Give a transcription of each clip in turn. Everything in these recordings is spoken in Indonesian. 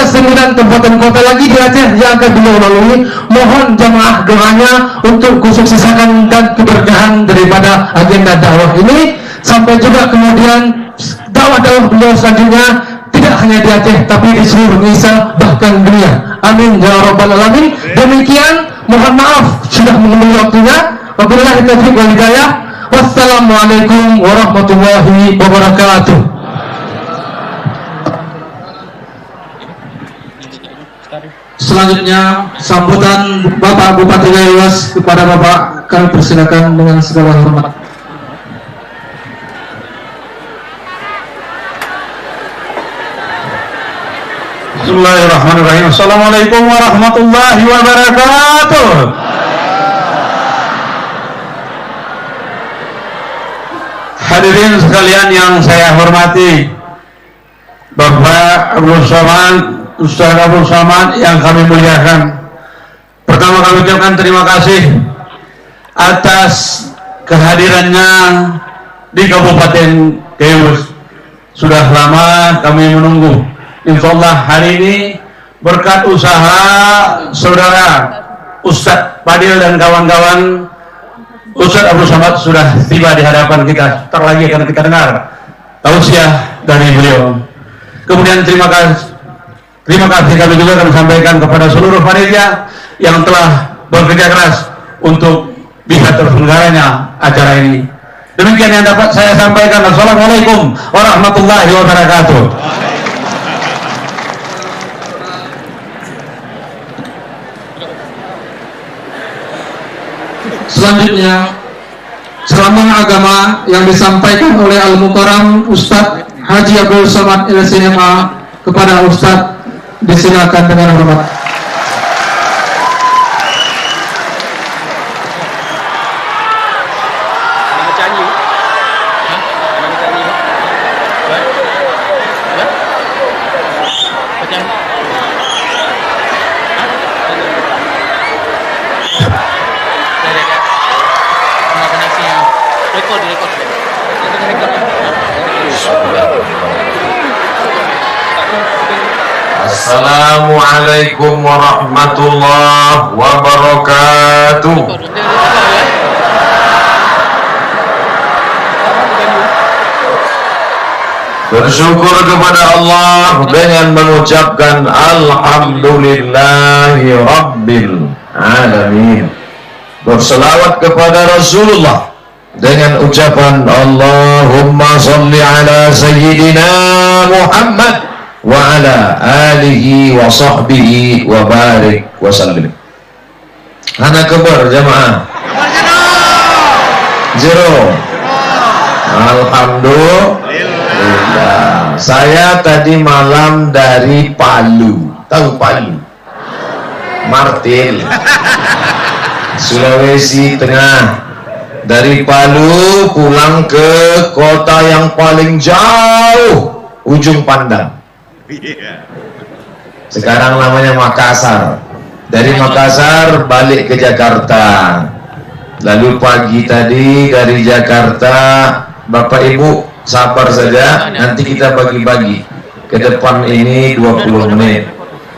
9 kabupaten kota lagi di Aceh yang akan beliau lalui. Mohon jamaah doanya untuk kesuksesan dan keberkahan daripada agenda dakwah ini, sampai juga kemudian dakwah-dakwah beliau selanjutnya tidak hanya di Aceh tapi di seluruh Indonesia bahkan dunia. Amin ya rabbal alamin. Demikian, mohon maaf sudah mengambil waktunya. Wabillahi taufiq wal hidayah. Wassalamualaikum warahmatullahi wabarakatuh. Selanjutnya sambutan Bapak Bupati Luas kepada Bapak, kami persilakan dengan segala hormat. Bismillahirrahmanirrahim. Assalamualaikum warahmatullahi wabarakatuh. Hadirin sekalian yang saya hormati, Bapak Abdul Somad, Ustaz Abdul Somad yang kami muliakan. Pertama kami ucapkan terima kasih atas kehadirannya di Kabupaten Keus. Sudah lama kami menunggu. Insyaallah hari ini berkat usaha saudara Ustadz Fadil dan kawan-kawan, Ustadz Abdul Somad sudah tiba di hadapan kita. Ntar lagi akan kita dengar tausiah dari beliau. Kemudian terima kasih kami juga kami sampaikan kepada seluruh panitia yang telah bekerja keras untuk bisa terselenggaranya acara ini. Demikian yang dapat saya sampaikan. Assalamualaikum warahmatullahi wabarakatuh. Selanjutnya ceramah agama yang disampaikan oleh Al-Mukarram Ustadz Haji Abdul Somad LCMA kepada Ustadz, disilakan dengan hormat. Assalamualaikum warahmatullahi wabarakatuh. Bersyukur kepada Allah dengan mengucapkan Alhamdulillahi Rabbil Alamin. Berselawat kepada Rasulullah dengan ucapan Allahumma salli ala Sayyidina Muhammad wa ala alihi wa sahbihi wa barik wa sallim. Anak kebar jamaah zero. Alhamdulillah. Saya tadi malam dari Palu. Tahu Palu? Martil, Sulawesi Tengah. Dari Palu pulang ke kota yang paling jauh, ujung pandang. Sekarang namanya Makassar. Dari Makassar balik ke Jakarta. Lalu pagi tadi dari Jakarta, Bapak Ibu sabar saja, nanti kita bagi-bagi. Ke depan ini 20 menit,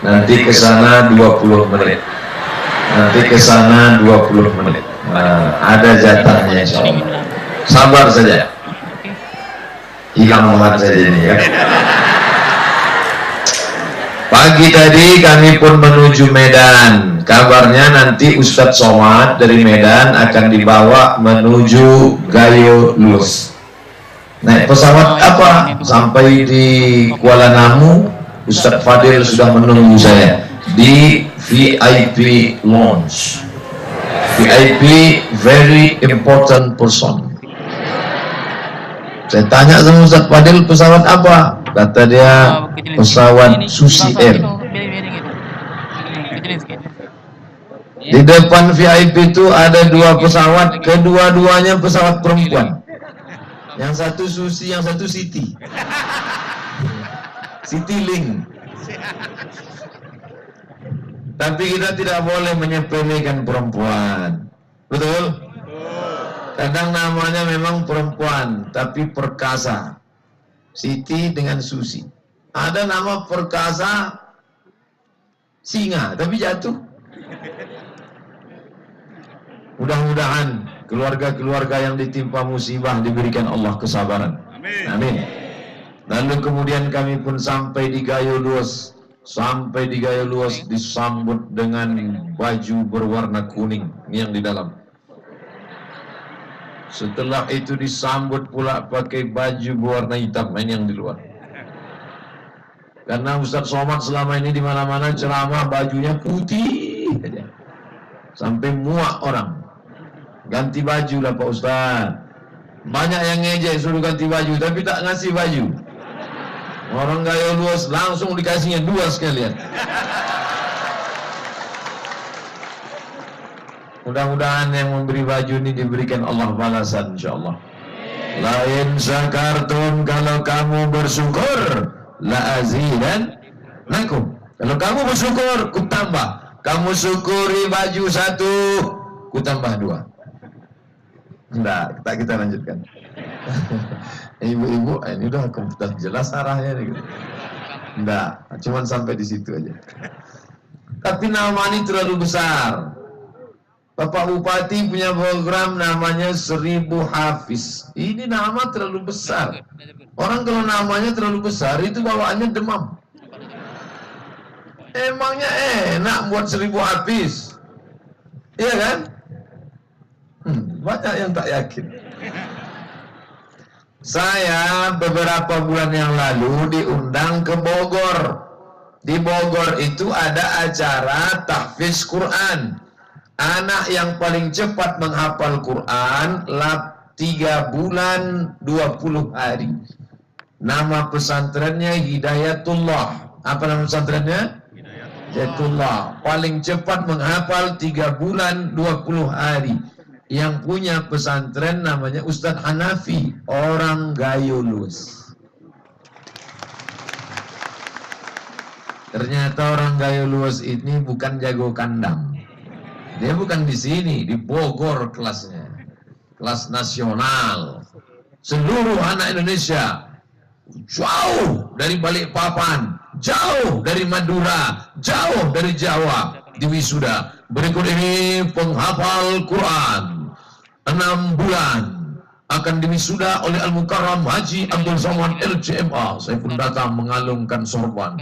nanti ke sana 20 menit, nanti ke sana 20 menit. Nah, ada jatahnya insyaallah. Sabar saja. Hilang banget saja ini ya. Pagi tadi kami pun menuju Medan. Kabarnya nanti Ustadz Somad dari Medan akan dibawa menuju Gayo Luas. Naik pesawat apa? Sampai di Kuala Namu, Ustadz Fadil sudah menunggu saya di VIP Lounge. VIP, very important person. Saya tanya sama Ustadz Fadil, pesawat apa? Kata dia pesawat Susi Air. Di depan VIP itu ada 2 pesawat, kedua-duanya pesawat perempuan. Yang satu Susi, yang satu Siti. Citylink. Tapi kita tidak boleh menyepelekan perempuan. Betul? Kadang namanya memang perempuan, tapi perkasa. Siti dengan Susi. Ada nama perkasa, singa tapi jatuh. Mudah-mudahan keluarga-keluarga yang ditimpa musibah diberikan Allah kesabaran. Amin. Lalu kemudian kami pun sampai di Gayo Luas. Sampai di Gayo Luas disambut dengan baju berwarna kuning yang di dalam. Setelah itu disambut pula pakai baju berwarna hitam yang di luar. Karena Ustaz Somad selama ini di mana-mana ceramah bajunya putih aja. Sampai muak orang. Ganti baju lah Pak Ustaz. Banyak yang ngejek suruh ganti baju tapi tak ngasih baju. Orang Gayo Luas langsung dikasihnya 2 sekalian. Mudah-mudahan yang memberi baju ini diberikan Allah balasan insyaallah. Lain syakartum, kalau kamu bersyukur, la azidan lakum. Kalau kamu bersyukur, ku tambah. Kamu syukuri baju 1, ku tambah 2. Enggak, kita lanjutkan. Ibu-ibu, ini udah jelas arahnya nih. Enggak, cuman sampai di situ aja. Tapi nama ini terlalu besar. Bapak Bupati punya program namanya 1000 Hafiz. Ini nama terlalu besar. Orang kalau namanya terlalu besar itu bawaannya demam. Emangnya enak buat 1000 Hafiz? Iya kan? Banyak yang tak yakin. Saya beberapa bulan yang lalu diundang ke Bogor. Di Bogor itu ada acara tahfiz Quran. Anak yang paling cepat menghafal Quran 3 bulan 20 hari. Nama pesantrennya Hidayatullah. Apa nama pesantrennya? Hidayatullah. Paling cepat menghafal 3 bulan 20 hari. Yang punya pesantren namanya Ustadz Hanafi, orang Gayo Luas. Ternyata orang Gayo Luas ini bukan jago kandang. Dia bukan di sini, di Bogor kelasnya. Kelas nasional. Seluruh anak Indonesia jauh dari Balikpapan, jauh dari Madura, jauh dari Jawa di wisuda. Berikut ini penghafal Quran 6 bulan akan diwisuda oleh Al-Mukarram Haji Abdul Somad LCMA. Saya pun datang mengalungkan sorban.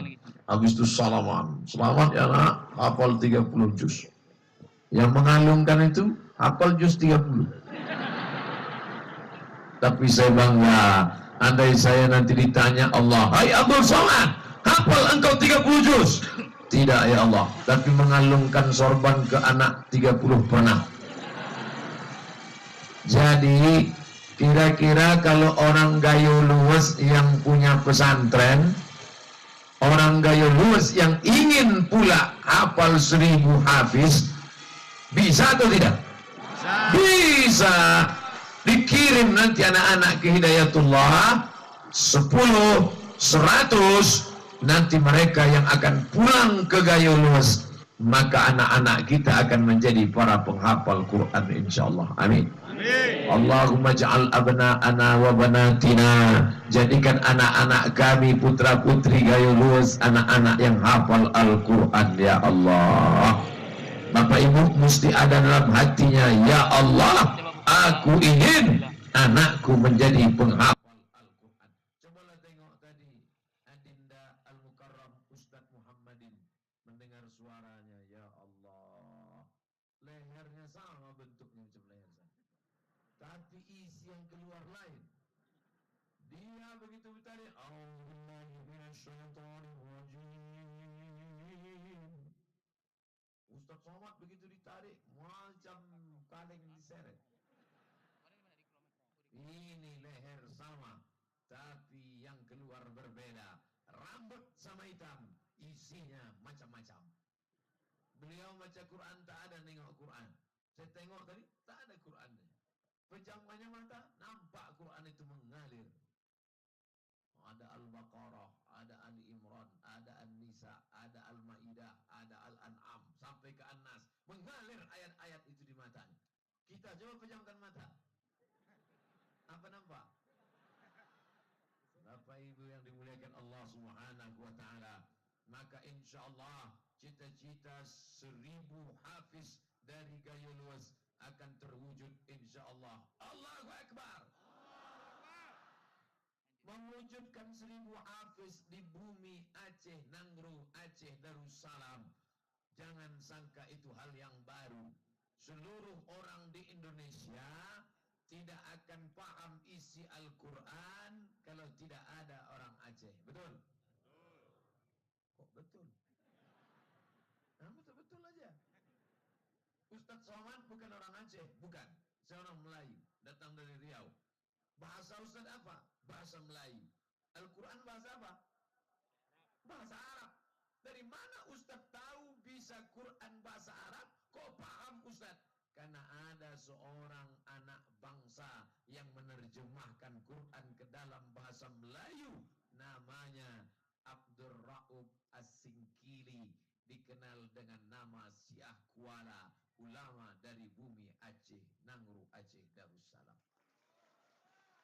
Habis itu salaman. Selamat ya nak, hafal 30 juz. Yang mengalungkan itu hafal juz 30. Tapi saya bangga. Andai saya nanti ditanya Allah, hai Abdul Somad, hafal engkau 30 juz? Tidak ya Allah, tapi mengalungkan sorban ke anak 30 pernah. Jadi kira-kira kalau orang Gayo Luas yang punya pesantren, orang Gayo Luas yang ingin pula hafal 1000 Hafiz, bisa atau tidak? Bisa. Dikirim nanti anak-anak ke Hidayatullah 10, 100. Nanti mereka yang akan pulang ke Gayo Luas, maka anak-anak kita akan menjadi para penghafal Quran insyaallah. Amin. Allahumma ja'al abna'ana wa banatina, jadikan anak-anak kami, putra-putri Gayo Luas, anak-anak yang hafal Al-Quran ya Allah. Bapak Ibu mesti ada dalam hatinya, ya Allah, aku ingin anakku menjadi penghafal Al-Quran. Cobalah tengok tadi Adinda Al-Mukarram Ustadz Muhammadin, mendengar suaranya, ya Allah, lehernya sama bentuknya macam leher saya, tapi isi yang keluar lain. Dia begitu bertarik, A'udzubillahi minasyaitonirrajim. Ustaz Somad begitu ditarik macam kaleng diseret. Ini leher sama, tapi yang keluar berbeda. Rambut sama hitam, isinya macam-macam. Beliau baca Quran tak ada nengok Quran. Saya tengok tadi tak ada Qurannya. Pejamkannya mata, nampak Quran itu mengalir. Ada Al-Baqarah, ada Ali Imran, ada An-Nisa, ada Al-Maidah, ada Al-An'am, sampai ke An-Nas. Mengalir ayat-ayat itu di matanya. Kita coba pejamkan mata. Apa nampak? Bapak Ibu yang dimuliakan Allah Subhanahu wa taala, maka insyaallah cita-cita 1000 hafiz dari Gayo Luas akan terwujud insyaallah. Allahu Akbar. Mewujudkan 1000 hafiz di bumi Aceh, Nangro, Aceh Darussalam. Jangan sangka itu hal yang baru. Seluruh orang di Indonesia tidak akan paham isi Al-Quran kalau tidak ada orang Aceh. Betul? Kok betul? Nah, betul-betul aja. Ustadz Somad bukan orang Aceh, bukan. Saya orang Melayu, datang dari Riau. Bahasa Ustadz apa? Bahasa Melayu. Al-Quran bahasa apa? Bahasa Arab. Dari mana Ustadz tahu bisa Quran bahasa Arab? Kok paham Ustadz? Karena ada seorang anak bangsa yang menerjemahkan Quran ke dalam bahasa Melayu. Namanya Abdul Raub As-Singkili, dikenal dengan nama Syah Kuala, ulama dari bumi Aceh, Nangro, Aceh Darussalam.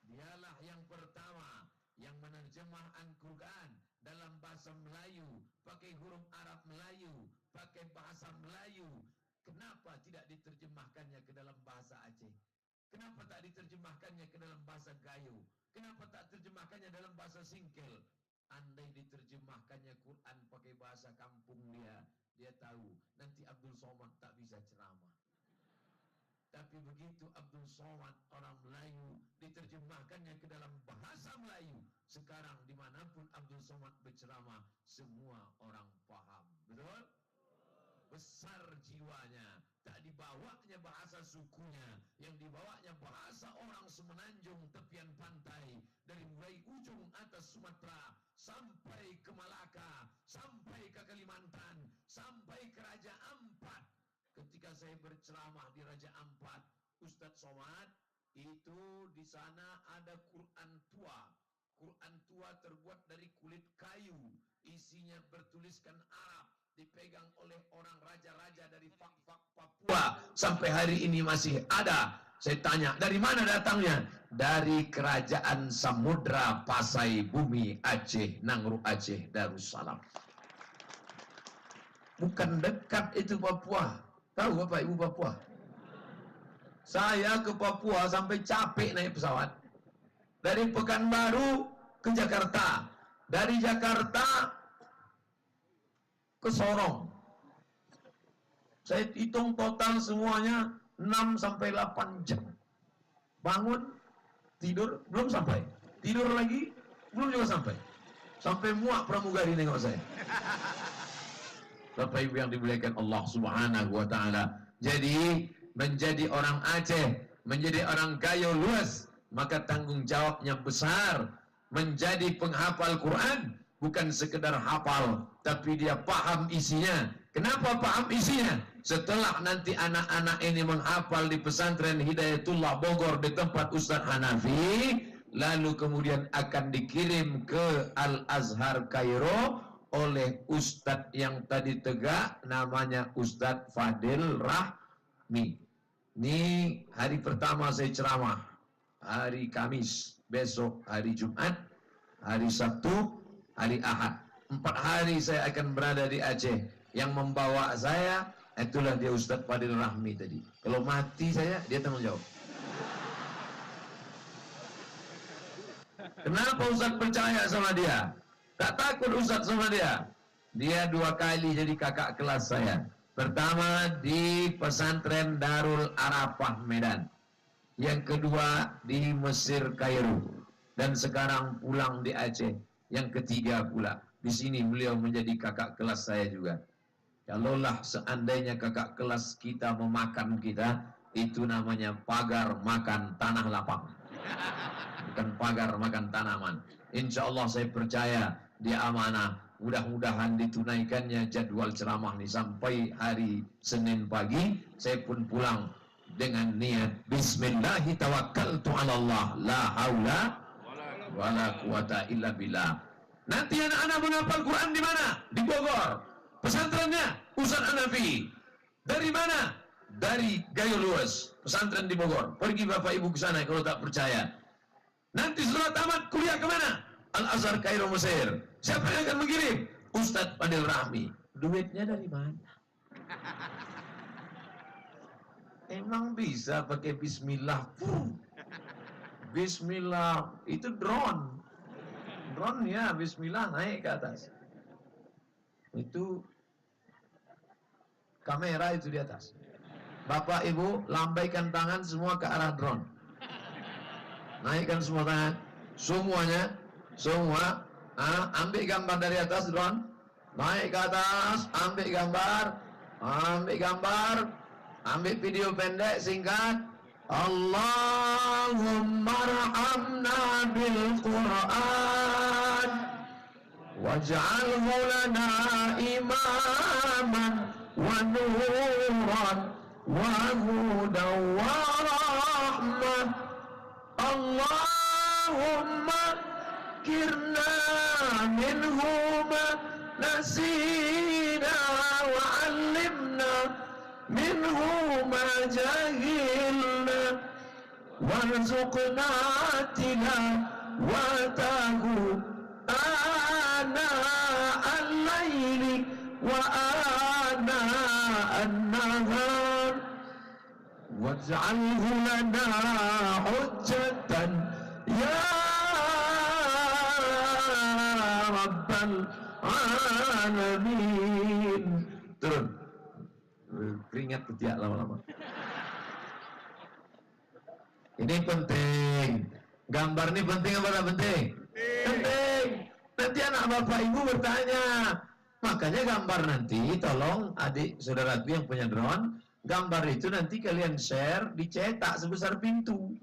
Dialah yang pertama yang menerjemah Al-Quran dalam bahasa Melayu, pakai huruf Arab Melayu, pakai bahasa Melayu. Kenapa tidak diterjemahkannya ke dalam bahasa Aceh? Kenapa tak diterjemahkannya ke dalam bahasa Gayo? Kenapa tak terjemahkannya dalam bahasa Singkel? Andai diterjemahkannya Quran pakai bahasa kampung dia tahu nanti Abdul Somad tak bisa ceramah. Tapi begitu Abdul Somad orang Melayu diterjemahkannya ke dalam bahasa Melayu, sekarang dimanapun Abdul Somad berceramah semua orang paham. Betul? Besar jiwanya, tak dibawanya bahasa sukunya, yang dibawanya bahasa orang semenanjung tepian pantai, dari mulai ujung atas Sumatera sampai ke Malaka, sampai ke Kalimantan, sampai ke Raja Ampat. Ketika saya berceramah di Raja Ampat, Ustadz Somad, itu di sana ada Quran tua. Quran tua terbuat dari kulit kayu, isinya bertuliskan Arab, dipegang oleh orang raja-raja dari Fak-Fak Papua. Sampai hari ini masih ada. Saya tanya, dari mana datangnya? Dari kerajaan Samudra Pasai Bumi Aceh, Nangro, Aceh Darussalam. Bukan dekat itu Papua. Tahu Bapak Ibu Papua? Saya ke Papua sampai capek naik pesawat. Dari Pekanbaru ke Jakarta. Dari Jakarta ke Sorong. Saya hitung total semuanya 6 sampai 8 jam. Bangun, tidur, belum sampai. Tidur lagi, belum juga sampai. Sampai muak pramugari nengok saya. Bapak Ibu yang dimuliakan Allah Subhanahu wa taala. Jadi menjadi orang Aceh, menjadi orang Gayo Luas, maka tanggung jawabnya besar. Menjadi penghafal Quran bukan sekedar hafal, tapi dia paham isinya. Kenapa paham isinya? Setelah nanti anak-anak ini menghafal di pesantren Hidayatullah Bogor di tempat Ustadz Hanafi, lalu kemudian akan dikirim ke Al-Azhar Kairo oleh Ustadz yang tadi tegak, namanya Ustadz Fadil Rahmi. Ini hari pertama saya ceramah, hari Kamis, besok hari Jumat, hari Sabtu, hari Ahad. 4 hari saya akan berada di Aceh. Yang membawa saya itulah dia Ustadz Fadil Rahmi tadi. Kalau mati saya, dia tanggung jawab. Kenapa Ustadz percaya sama dia? Tak takut Ustadz sama dia. Dia 2 kali jadi kakak kelas saya. Pertama di pesantren Darul Arafah Medan. Yang kedua di Mesir Kairo. Dan sekarang pulang di Aceh. Yang ketiga pula. Di sini beliau menjadi kakak kelas saya juga. Kalaulah seandainya kakak kelas kita memakan kita, itu namanya pagar makan tanah lapang. Bukan pagar makan tanaman. Insya Allah saya percaya dia amanah. Mudah-mudahan ditunaikannya jadwal ceramah ini sampai hari Senin pagi. Saya pun pulang dengan niat Bismillahi tawakkaltu ala Allah, la haula wala quwata illa billah. Nanti anak-anak menghafal Quran di mana? Di Bogor. Pesantrennya Ustadz Hanafi. Dari mana? Dari Gayo Luas, pesantren di Bogor. Pergi Bapak Ibu ke sana kalau tak percaya. Nanti setelah tamat kuliah kemana? Al-Azhar Kairo Mesir. Siapa yang akan mengirim? Ustadz Fadil Rahmi, duitnya dari mana? Emang bisa pakai bismillah? Bismillah, itu drone ya, bismillah naik ke atas. Itu kamera itu di atas. Bapak Ibu lambaikan tangan semua ke arah drone. Naikkan semua tangan, semua. Ambil gambar dari atas drone. Naik ke atas, ambil gambar, ambil video pendek singkat. Allahumma arhamna bil Quran waj'alhu lana imaman wa nuran wa hudan wa rahmah. Allahumma kirna minhuma nasina wa 'allimna minhu ma jahilna warzuqna tilawatahu ana al-laili wa ana an-nahar waj'alhu lana hujjatan ya rabbal alamin. Turun, keringat ketiak lama-lama. Ini penting, gambar ini penting apa tidak penting? Penting. Nanti anak bapak ibu bertanya, makanya gambar nanti tolong adik saudaraku yang punya drone, gambar itu nanti kalian share, dicetak sebesar pintu.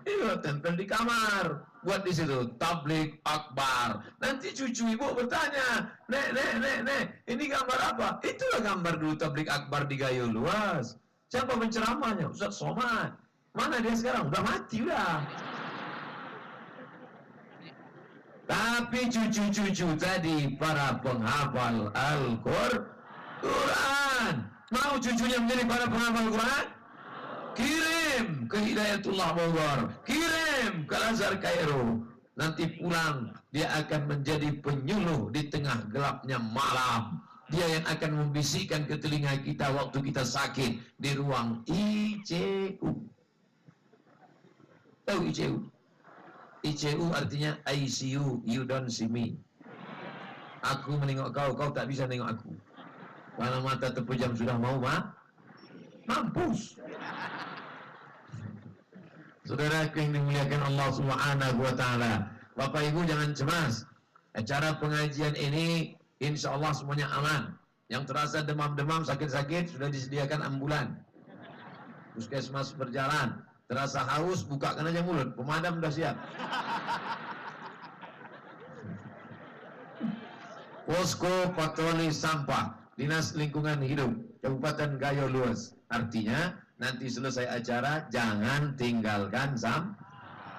Iya, tempel di kamar, buat di situ tablik akbar. Nanti cucu ibu bertanya, nek, ini gambar apa? Itulah gambar dulu tablik akbar di Gayo Luas. Siapa penceramahnya? Ustaz Somad. Mana dia sekarang? Udah mati udah. Tapi cucu-cucu tadi para penghafal Al-Quran, mau cucunya menjadi para penghafal Quran? Kirim ke Hidayatullah Bogor, kirim ke Al-Azhar Kairo. Nanti pulang dia akan menjadi penyuluh di tengah gelapnya malam. Dia yang akan membisikkan ke telinga kita waktu kita sakit di ruang ICU. Tahu ICU? ICU artinya ICU, you don't see me. Aku menengok kau, kau tak bisa menengok aku. Kalau mata terpejam sudah mau mampus. Saudara yang dimuliakan Allah Subhanahu wa taala, Bapak Ibu jangan cemas. Acara pengajian ini insya Allah semuanya aman. Yang terasa demam-demam, sakit-sakit sudah disediakan ambulan. Puskesmas berjalan. Terasa haus, bukakan aja mulut, pemadam sudah siap. Posko patroli sampah Dinas Lingkungan Hidup Kabupaten Gayo Luas. Artinya nanti selesai acara jangan tinggalkan sampah.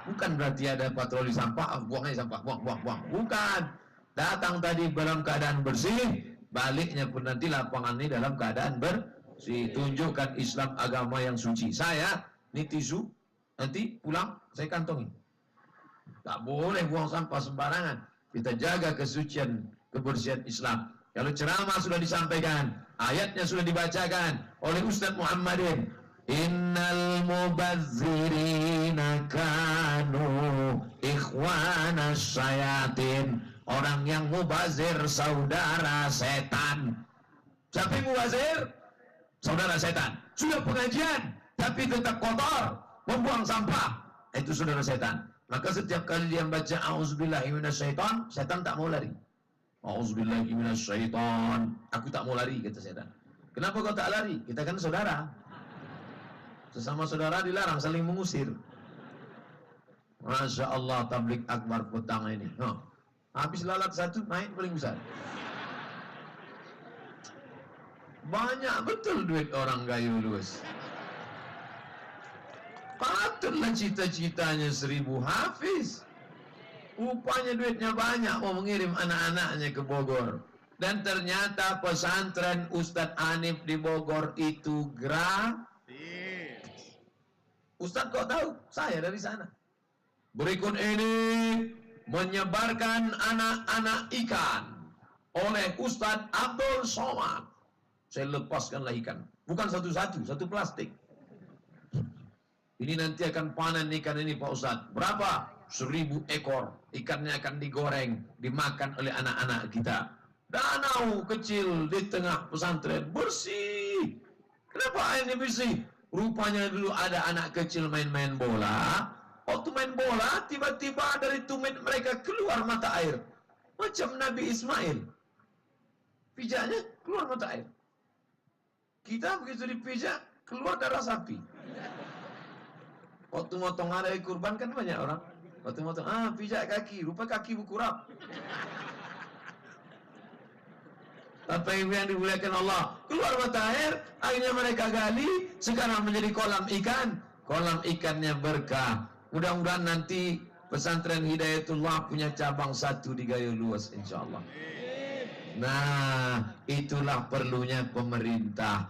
Bukan berarti ada patroli sampah, buang aja sampah, buang. Bukan. Datang tadi dalam keadaan bersih, baliknya pun nanti lapangan ini dalam keadaan bersih. Tunjukkan Islam agama yang suci. Saya ini tisu, nanti pulang saya kantongi. Tak boleh buang sampah sembarangan. Kita jaga kesucian, kebersihan Islam. Kalau ceramah sudah disampaikan, ayatnya sudah dibacakan oleh Ustaz Muhammadin. Innal mubazzirina kanu ikhwana syayatin. Orang yang mubazir saudara setan. Siapa yang mubazir? Saudara setan. Sudah pengajian tapi tetap kotor, membuang sampah, itu saudara setan. Maka setiap kali dia baca auzubillahi minasyaiton, setan tak mau lari. Auzubillahi minasyaiton, aku tak mau lari, kata setan. Kenapa kau tak lari? Kita kan saudara. Sesama saudara dilarang saling mengusir. Masya Allah, tablik akbar petang ini. Habis lalat satu, naik paling besar. Banyak betul duit orang Gayo Luas. Patutlah cita-citanya 1000 hafiz. Rupanya duitnya banyak, mau mengirim anak-anaknya ke Bogor. Dan ternyata pesantren Ustadz Hanif di Bogor itu gratis. Ustadz kok tahu? Saya dari sana. Berikut ini menyebarkan anak-anak ikan. oleh Ustadz Abdul Somad. Saya lepaskanlah ikan, bukan satu-satu, satu plastik. Ini nanti akan panen ikan ini Pak Ustadz. Berapa? 1000 ekor. Ikannya akan digoreng, dimakan oleh anak-anak kita. Danau kecil di tengah pesantren bersih. Kenapa airnya bersih? Rupanya dulu ada anak kecil main-main bola. Waktu main bola, tiba-tiba dari tumit mereka keluar mata air. Macam Nabi Ismail. Pijaknya keluar mata air. Kita begitu dipijak, keluar darah sapi. Waktu motong hari kurban kan banyak orang. Waktu motong, pijak kaki, rupa kaki berkurap. Apa yang dimuliakan Allah, keluar mata air, akhirnya mereka gali, sekarang menjadi kolam ikan. Kolam ikannya berkah. Mudah-mudahan nanti pesantren Hidayatullah punya cabang 1 di Gayo Luas, insyaallah. Nah, itulah perlunya pemerintah.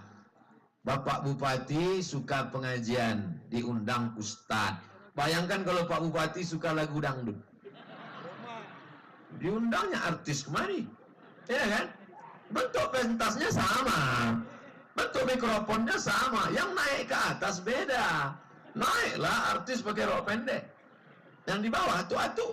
Bapak Bupati suka pengajian, diundang Ustadz. Bayangkan kalau Pak Bupati suka lagu dangdut, diundangnya artis kemari, ya kan? Bentuk pentasnya sama, bentuk mikrofonnya sama, yang naik ke atas beda. Naiklah artis pakai rok pendek, yang di bawah atu-atu.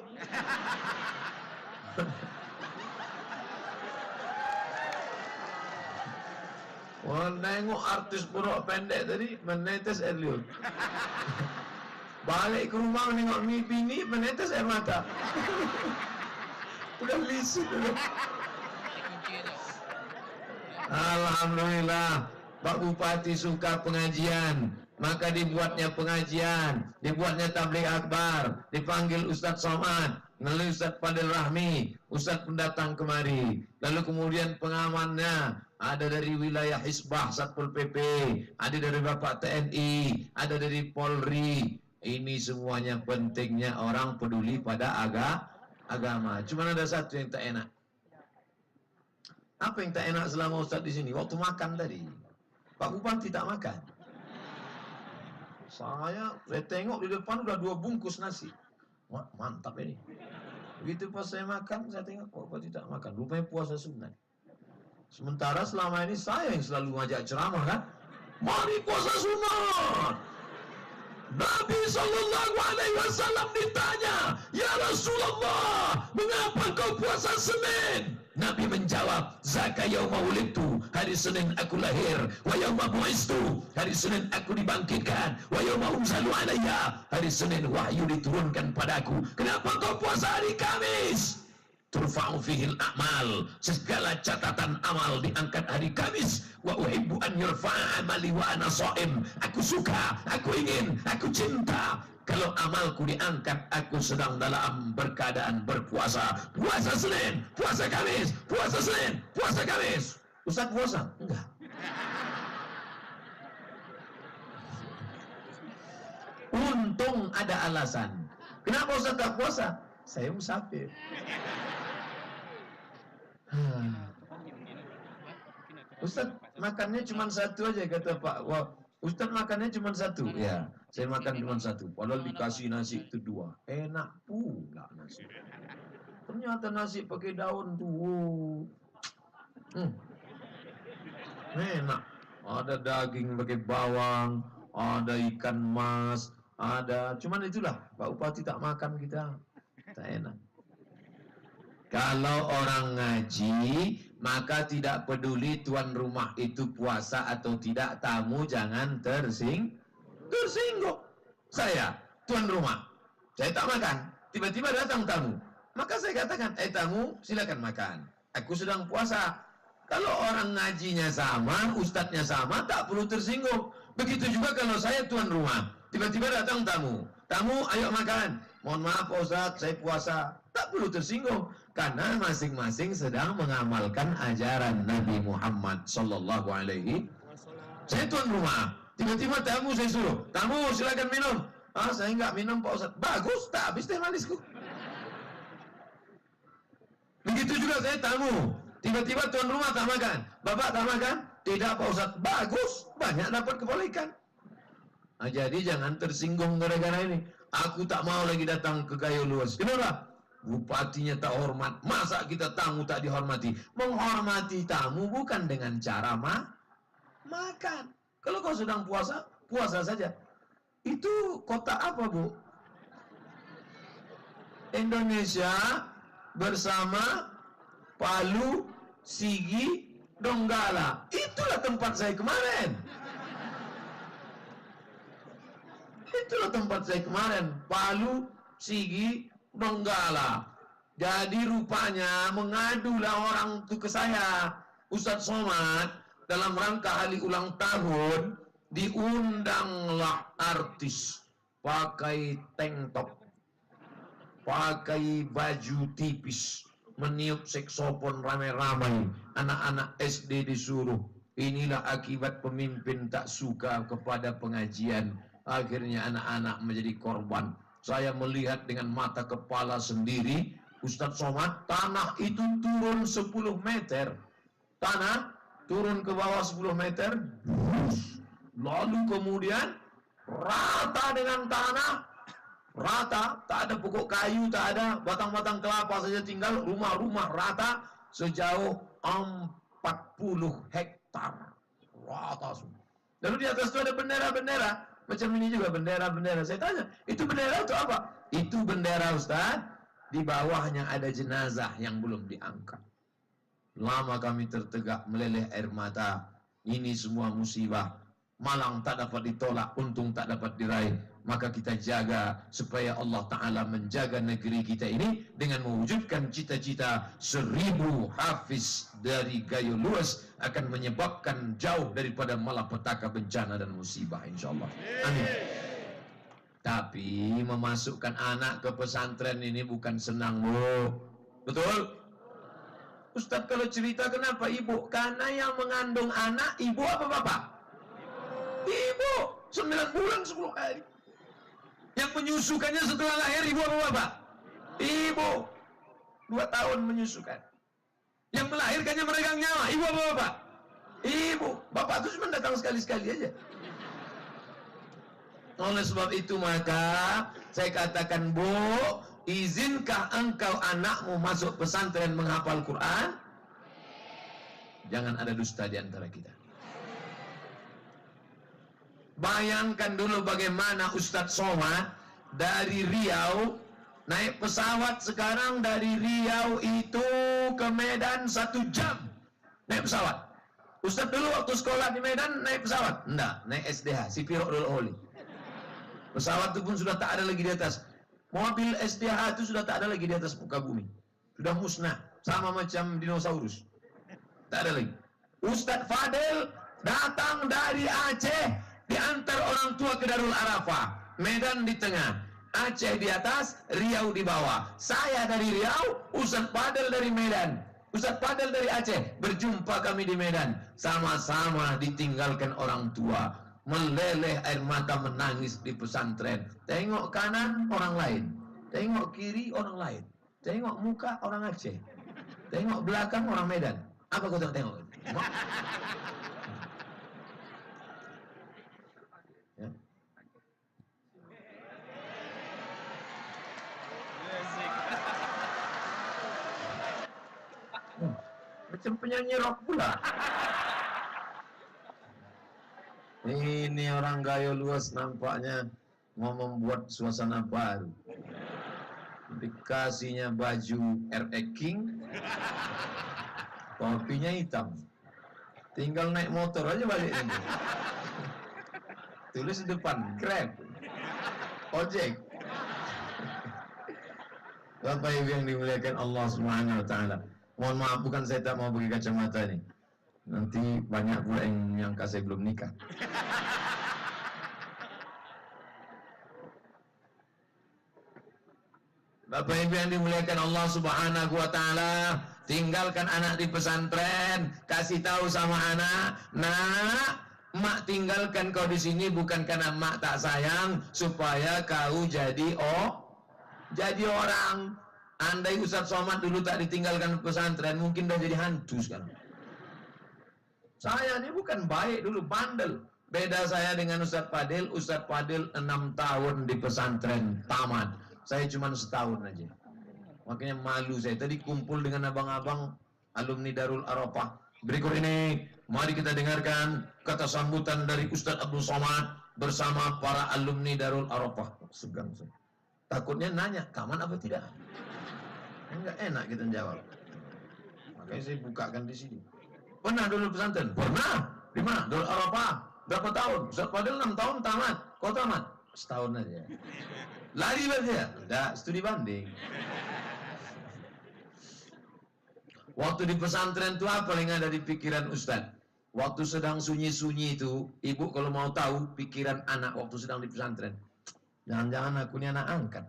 Wah, nengok artis berok pendek tadi menetes air liur. Balik ke rumah nengok bini menetes air mata. Udah lisut udah. Alhamdulillah, Pak Bupati suka pengajian, maka dibuatnya pengajian, dibuatnya tabligh akbar, dipanggil Ustadz Somad, lalu Ustadz Fadil Rahmi, Ustadz pendatang kemari, lalu kemudian pengamannya ada dari wilayah Hisbah Satpol PP, ada dari Bapak TNI, ada dari Polri. Ini semuanya pentingnya orang peduli pada agama. Cuma ada satu yang tak enak. Apa yang tak enak selama Ustadz di sini? Waktu makan tadi, Pak Bupati tak makan. Saya tengok di depan udah 2 bungkus nasi. Wah, mantap ini. Begitu pas saya makan, saya tengok Pak Bupati tak makan. Rupanya puasa sunat. Sementara selama ini saya yang selalu ngajak ceramah kan. Mari puasa sunat. Nabi SAW ditanya, ya Rasulullah, mengapa kau puasa Senin? Nabi menjawab, zaka yauma wulidtu, hari Senin aku lahir, wa yauma bu'istu, hari Senin aku dibangkitkan, wa yauma unzalu alayya, hari Senin wahyu diturunkan padaku. Kenapa kau puasa hari Kamis? Turfa'u fihil a'mal, segala catatan amal diangkat hari Kamis. Wa uhibbu an yurfa'a amali wa ana sha'im, aku suka, aku ingin, aku cinta kalau amalku diangkat aku sedang dalam berkeadaan berpuasa. Puasa Senin, puasa Kamis, puasa Senin, puasa Kamis. Ustaz puasa? Enggak. Untung ada alasan. Kenapa Ustaz tak puasa? Saya musafir. Ustaz makannya cuma 1 aja, kata Pak. Wah, Ustaz makannya cuma 1. Ya, saya makan cuma 1. Padahal dikasih nasi itu 2. Enak pula nasi. Ternyata nasi pakai daun tuh. Enak. Ada daging pakai bawang, ada ikan mas, ada. Cuman itulah Pak Bupati tak makan kita. Tak enak. Kalau orang ngaji, maka tidak peduli tuan rumah itu puasa atau tidak, tamu jangan tersinggung. Saya, tuan rumah, saya tak makan, tiba-tiba datang tamu, maka saya katakan, tamu silakan makan, aku sedang puasa. Kalau orang ngajinya sama, ustadznya sama, tak perlu tersinggung. Begitu juga kalau saya tuan rumah, tiba-tiba datang tamu, ayo makan, mohon maaf Pak Ustadz, saya puasa. Tak perlu tersinggung, karena masing-masing sedang mengamalkan ajaran Nabi Muhammad sallallahu alaihi wasallam. Saya tuan rumah, tiba-tiba tamu saya suruh, tamu silakan minum. Saya enggak minum Pak Ustadz. Bagus, tak habis teh manisku. Begitu juga saya tamu, tiba-tiba tuan rumah tak makan. Bapak tak makan? Tidak Pak Ustadz. Bagus, banyak dapat kebaikan. Jadi jangan tersinggung gara-gara ini. Aku tak mau lagi datang ke Gayo Luas. Kenapa? Bupatinya tak hormat, masa kita tamu tak dihormati? Menghormati tamu bukan dengan cara makan. Kalau kau sedang puasa, puasa saja. Itu kota apa, Bu? Indonesia bersama Palu, Sigi, Donggala. Itulah tempat saya kemarin. Itulah tempat saya kemarin. Palu, Sigi, Donggala. Jadi rupanya mengadulah orang itu ke saya, Ustadz Somad, dalam rangka hari ulang tahun diundanglah artis pakai tank top, pakai baju tipis, meniup saksofon ramai-ramai, anak-anak SD disuruh. Inilah akibat pemimpin tak suka kepada pengajian, akhirnya anak-anak menjadi korban. Saya melihat dengan mata kepala sendiri, Ustadz Somad, tanah itu turun 10 meter, tanah turun ke bawah 10 meter, lalu kemudian rata dengan tanah, rata, tak ada pokok kayu, tak ada, batang-batang kelapa saja tinggal, rumah-rumah rata sejauh 40 hektar, rata semua. Lalu di atas itu ada bendera-bendera, macam ini juga bendera-bendera. Saya tanya, itu bendera itu apa? Itu bendera, Ustaz, di bawahnya ada jenazah yang belum diangkat. Lama kami tertegak, meleleh air mata. Ini semua musibah. Malang tak dapat ditolak, untung tak dapat diraih. Maka kita jaga supaya Allah Ta'ala menjaga negeri kita ini dengan mewujudkan cita-cita 1000 hafiz dari Gayo Luas akan menyebabkan jauh daripada malapetaka, bencana dan musibah, insyaAllah. Amin. Tapi memasukkan anak ke pesantren ini bukan senang, Bu. Betul? Ustadz, kalau cerita kenapa ibu? Karena yang mengandung anak ibu apa bapak? Ibu. 9 bulan 10 hari. Yang menyusukannya setelah lahir ibu apa bapak? Ibu. 2 tahun menyusukan. Yang melahirkannya meregang nyawa ibu apa bapak? Ibu. Bapak itu cuma datang sekali-sekali aja. Oleh sebab itu maka saya katakan, Bu, izinkah engkau anakmu masuk pesantren menghafal Quran? Jangan ada dusta di antara kita. Bayangkan dulu bagaimana Ustadz Somad dari Riau naik pesawat, sekarang dari Riau itu ke Medan 1 jam naik pesawat. Ustadz dulu waktu sekolah di Medan naik pesawat? Enggak, naik SDH, si Pirok Dul Oli. Pesawat itu pun sudah tak ada lagi di atas. Mobil SDH itu sudah tak ada lagi di atas muka bumi. Sudah musnah, sama macam dinosaurus. Tak ada lagi. Ustadz Fadel datang dari Aceh, diantar orang tua ke Darul Arafah. Medan di tengah, Aceh di atas, Riau di bawah. Saya dari Riau, Ustadz Fadel dari Medan. Ustadz Fadel dari Aceh. Berjumpa kami di Medan. Sama-sama ditinggalkan orang tua. Meleleh air mata, menangis di pesantren. Tengok kanan orang lain, tengok kiri orang lain, tengok muka orang Aceh, tengok belakang orang Medan. Apa kau tengok? Ya. Macam penyanyi rock pula. Ini orang Gayo Luas nampaknya mau membuat suasana baru. Dikasihnya baju RX King, topinya hitam, tinggal naik motor aja balik ini. Tulis di depan Grab, ojek. Bapak Ibu yang dimuliakan Allah Subhanahu Wa Taala, mohon maaf, bukan saya tak mau pakai kacamata nih. Nanti banyak pula yang nyangka saya belum nikah. Bapak Ibu yang dimuliakan Allah Subhanahu Wa Taala, tinggalkan anak di pesantren, kasih tahu sama anak, nak, mak tinggalkan kau di sini bukan karena mak tak sayang, supaya kau jadi orang. Andai Ustadz Somad dulu tak ditinggalkan pesantren, mungkin udah jadi hantu sekarang. Saya ini bukan baik dulu, bandel. Beda saya dengan Ustadz Fadil. Ustadz Fadil 6 tahun di pesantren tamat. Saya cuma setahun aja. Makanya malu saya. Tadi kumpul dengan abang-abang alumni Darul Arafah. Berikut ini, mari kita dengarkan kata sambutan dari Ustadz Abdul Somad bersama para alumni Darul Arafah. Segan saya. Takutnya nanya, kaman apa tidak? Enggak enak kita jawab. Makanya saya bukakan di sini. Pernah dulu pesantren? Pernah. Di mana? Darul Arafah. Berapa tahun? Ustaz Fadil 6 tahun tamat. Kau tamat? Setahun aja. Lari berarti ya? Enggak, studi banding. Waktu di pesantren itu apa yang ada di pikiran Ustaz? Waktu sedang sunyi-sunyi itu, ibu kalau mau tahu pikiran anak waktu sedang di pesantren. Jangan-jangan aku ini anak angkat.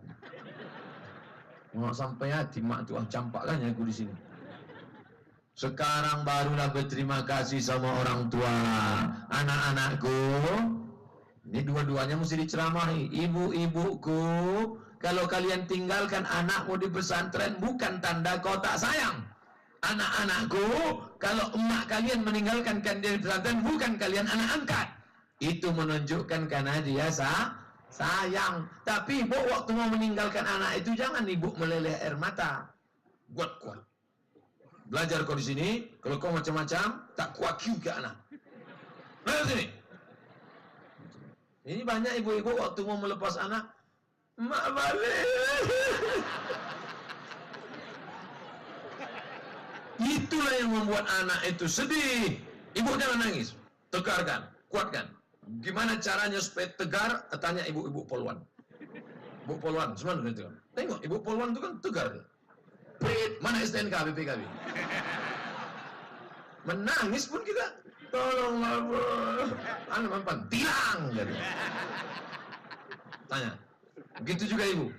Mau sampai hati mak tuh campakkannya aku di sini. Sekarang barulah berterima kasih sama orang tua. Anak-anakku, ini dua-duanya mesti diceramahi. Ibu-ibuku, kalau kalian tinggalkan anakmu di pesantren bukan tanda kau tak sayang. Anak-anakku, kalau emak kalian meninggalkan kalian di pesantren bukan kalian anak angkat. Itu menunjukkan karena dia sayang. Tapi ibu waktu mau meninggalkan anak itu jangan ibu meleleh air mata. Kuat. Belajar kau di sini, kalau kau macam-macam tak kuat juga anak. Lihat sini. Ini banyak ibu-ibu waktu mau melepas anak, mak balik. Itulah yang membuat anak itu sedih. Ibu jangan nangis, tegarkan, kuatkan. Gimana caranya supaya tegar? Tanya ibu-ibu poluan. Ibu poluan, semuanya itu. Tengok, ibu poluan itu kan tegar. Prit, mana STNK, BPKB? Menangis pun kita, tolonglah bro. Anu mampan, tilang jadi. Tanya, begitu juga ibu.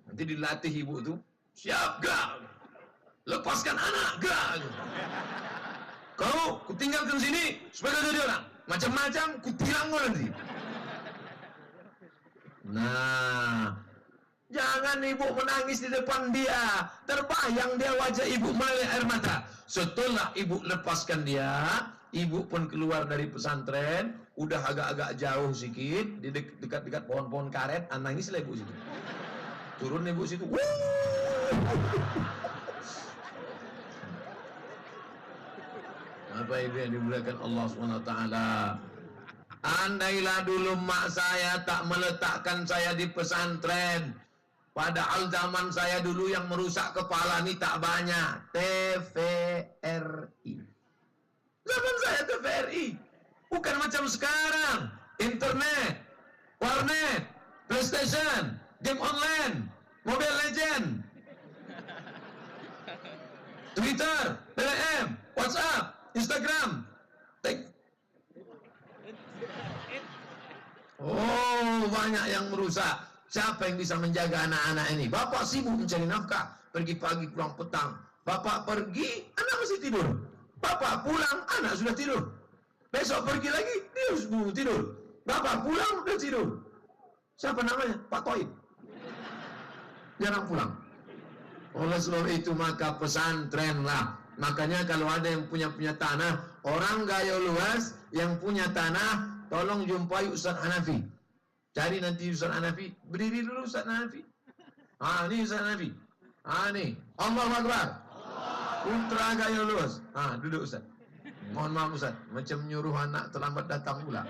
Nanti dilatih ibu itu, siap gak? Lepaskan anak gak? Kau, kutinggalkan sini supaya kau jadi orang. Macam-macam, kutilang kau nanti. Nah, jangan ibu menangis di depan dia. Terbayang dia wajah ibu meleleh air mata. Setelah ibu lepaskan dia, ibu pun keluar dari pesantren, udah agak-agak jauh sedikit, di dekat-dekat pohon-pohon karet, nangislah ibu situ. Turun ibu situ. Apa ibu yang dimuliakan Allah SWT? Andailah dulu mak saya tak meletakkan saya di pesantren, padahal zaman saya dulu yang merusak kepala ini tak banyak. TVRI. Zaman saya TVRI. Bukan macam sekarang. Internet, warnet, PlayStation, game online, Mobile Legend, Twitter, BBM, WhatsApp, Instagram. Oh, banyak yang merusak. Siapa yang bisa menjaga anak-anak ini? Bapak sibuk mencari nafkah, pergi pagi pulang petang. Bapak pergi, anak masih tidur. Bapak pulang, anak sudah tidur. Besok pergi lagi, dia sudah tidur. Bapak pulang, dia tidur. Siapa namanya? Pak Toib. Jarang pulang. Oleh sebab itu maka pesantren lah. Makanya kalau ada yang punya tanah, orang gaya luas yang punya tanah, tolong jumpai Ustaz Hanafi. Cari nanti Ustaz Hanafi, berdiri dulu Ustaz Hanafi. Ini Ustaz Hanafi. Nih, Allahu Akbar. Ultra gaya luas. Duduk Ustaz. Mohon maaf Ustaz, macam nyuruh anak terlambat datang pula.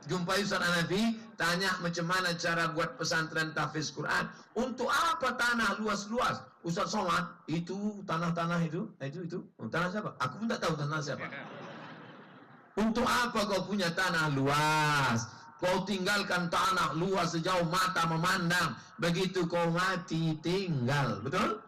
Jumpai Ustaz Hanafi, tanya macam mana cara buat pesantren tahfiz Quran. Untuk apa tanah luas-luas? Ustaz Somad, itu tanah-tanah itu. Tanah siapa? Aku pun tak tahu tanah siapa. Untuk apa kau punya tanah luas? Kau tinggalkan tanah luas sejauh mata memandang. Begitu kau mati tinggal, betul?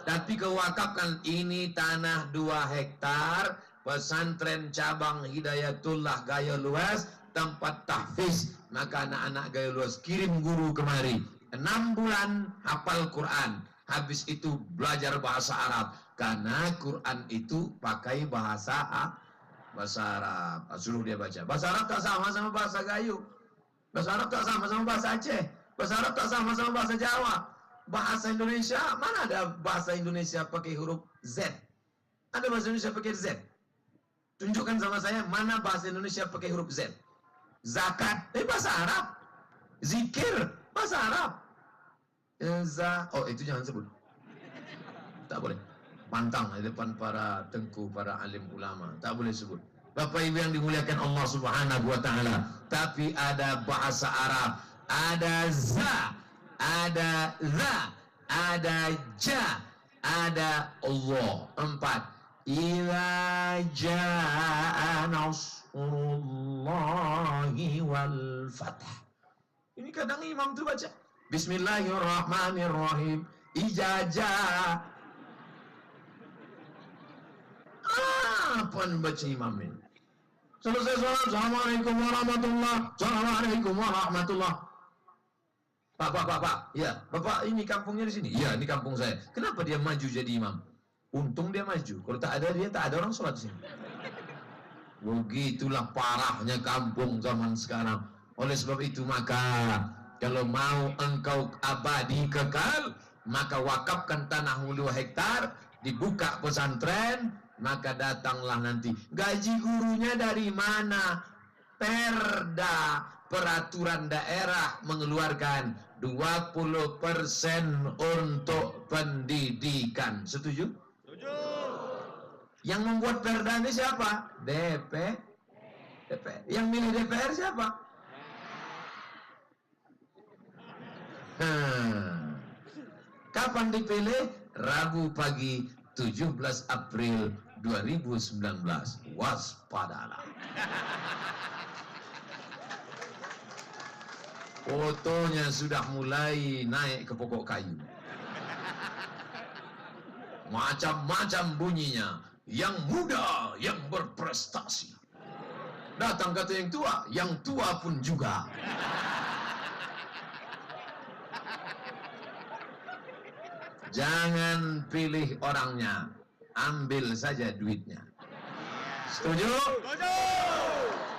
Tapi kau wakafkan, ini tanah 2 hektar, pesantren cabang Hidayatullah gaya luas, tempat tahfiz. Maka anak-anak gaya luas kirim guru kemari, 6 bulan hafal Quran. Habis itu belajar bahasa Arab, karena Quran itu pakai bahasa Arab. Suruh dia baca. Bahasa Arab tak sama sama bahasa Gayo. Bahasa Arab tak sama sama bahasa Aceh. Bahasa Arab tak sama sama bahasa Jawa. Bahasa Indonesia, mana ada bahasa Indonesia pakai huruf Z? Ada bahasa Indonesia pakai Z? Tunjukkan sama saya mana bahasa Indonesia pakai huruf Z. Zakat, bahasa Arab. Zikir, bahasa Arab. Oh, itu jangan sebut. Tak boleh. Pantang di depan para tengku, para alim ulama. Tak boleh sebut. Bapak Ibu yang dimuliakan Allah Subhanahu wa taala. Tapi ada bahasa Arab, ada za, ada za, ada ja, ada Allah. 4. Idza jaa nasrullahi wal fath. Ini kadang imam tuh baca Bismillahirrahmanirrahim. Ijazah. Apa baca imam ini? Selesai sholat, Assalamualaikum warahmatullah. Assalamualaikum warahmatullah. Pak. Ya, Bapak ini kampungnya di sini. Ya, ini kampung saya. Kenapa dia maju jadi imam? Untung dia maju. Kalau tak ada dia, tak ada orang sholat di sini. Begitulah parahnya kampung zaman sekarang. Oleh sebab itu maka kalau mau engkau abadi kekal, maka wakafkan tanahmu 2 hektar, dibuka pesantren, maka datanglah nanti. Gaji gurunya dari mana? Perda, peraturan daerah mengeluarkan 20% untuk pendidikan. Setuju? Setuju. Yang membuat perda ini siapa? DPR. Yang milih DPR siapa? Kapan dipilih? Rabu pagi 17 April 2019. Waspadalah. Fotonya sudah mulai naik ke pokok kayu. Macam-macam bunyinya. Yang muda, yang berprestasi. Datang kata yang tua pun juga. Jangan pilih orangnya, ambil saja duitnya. Setuju? Setuju.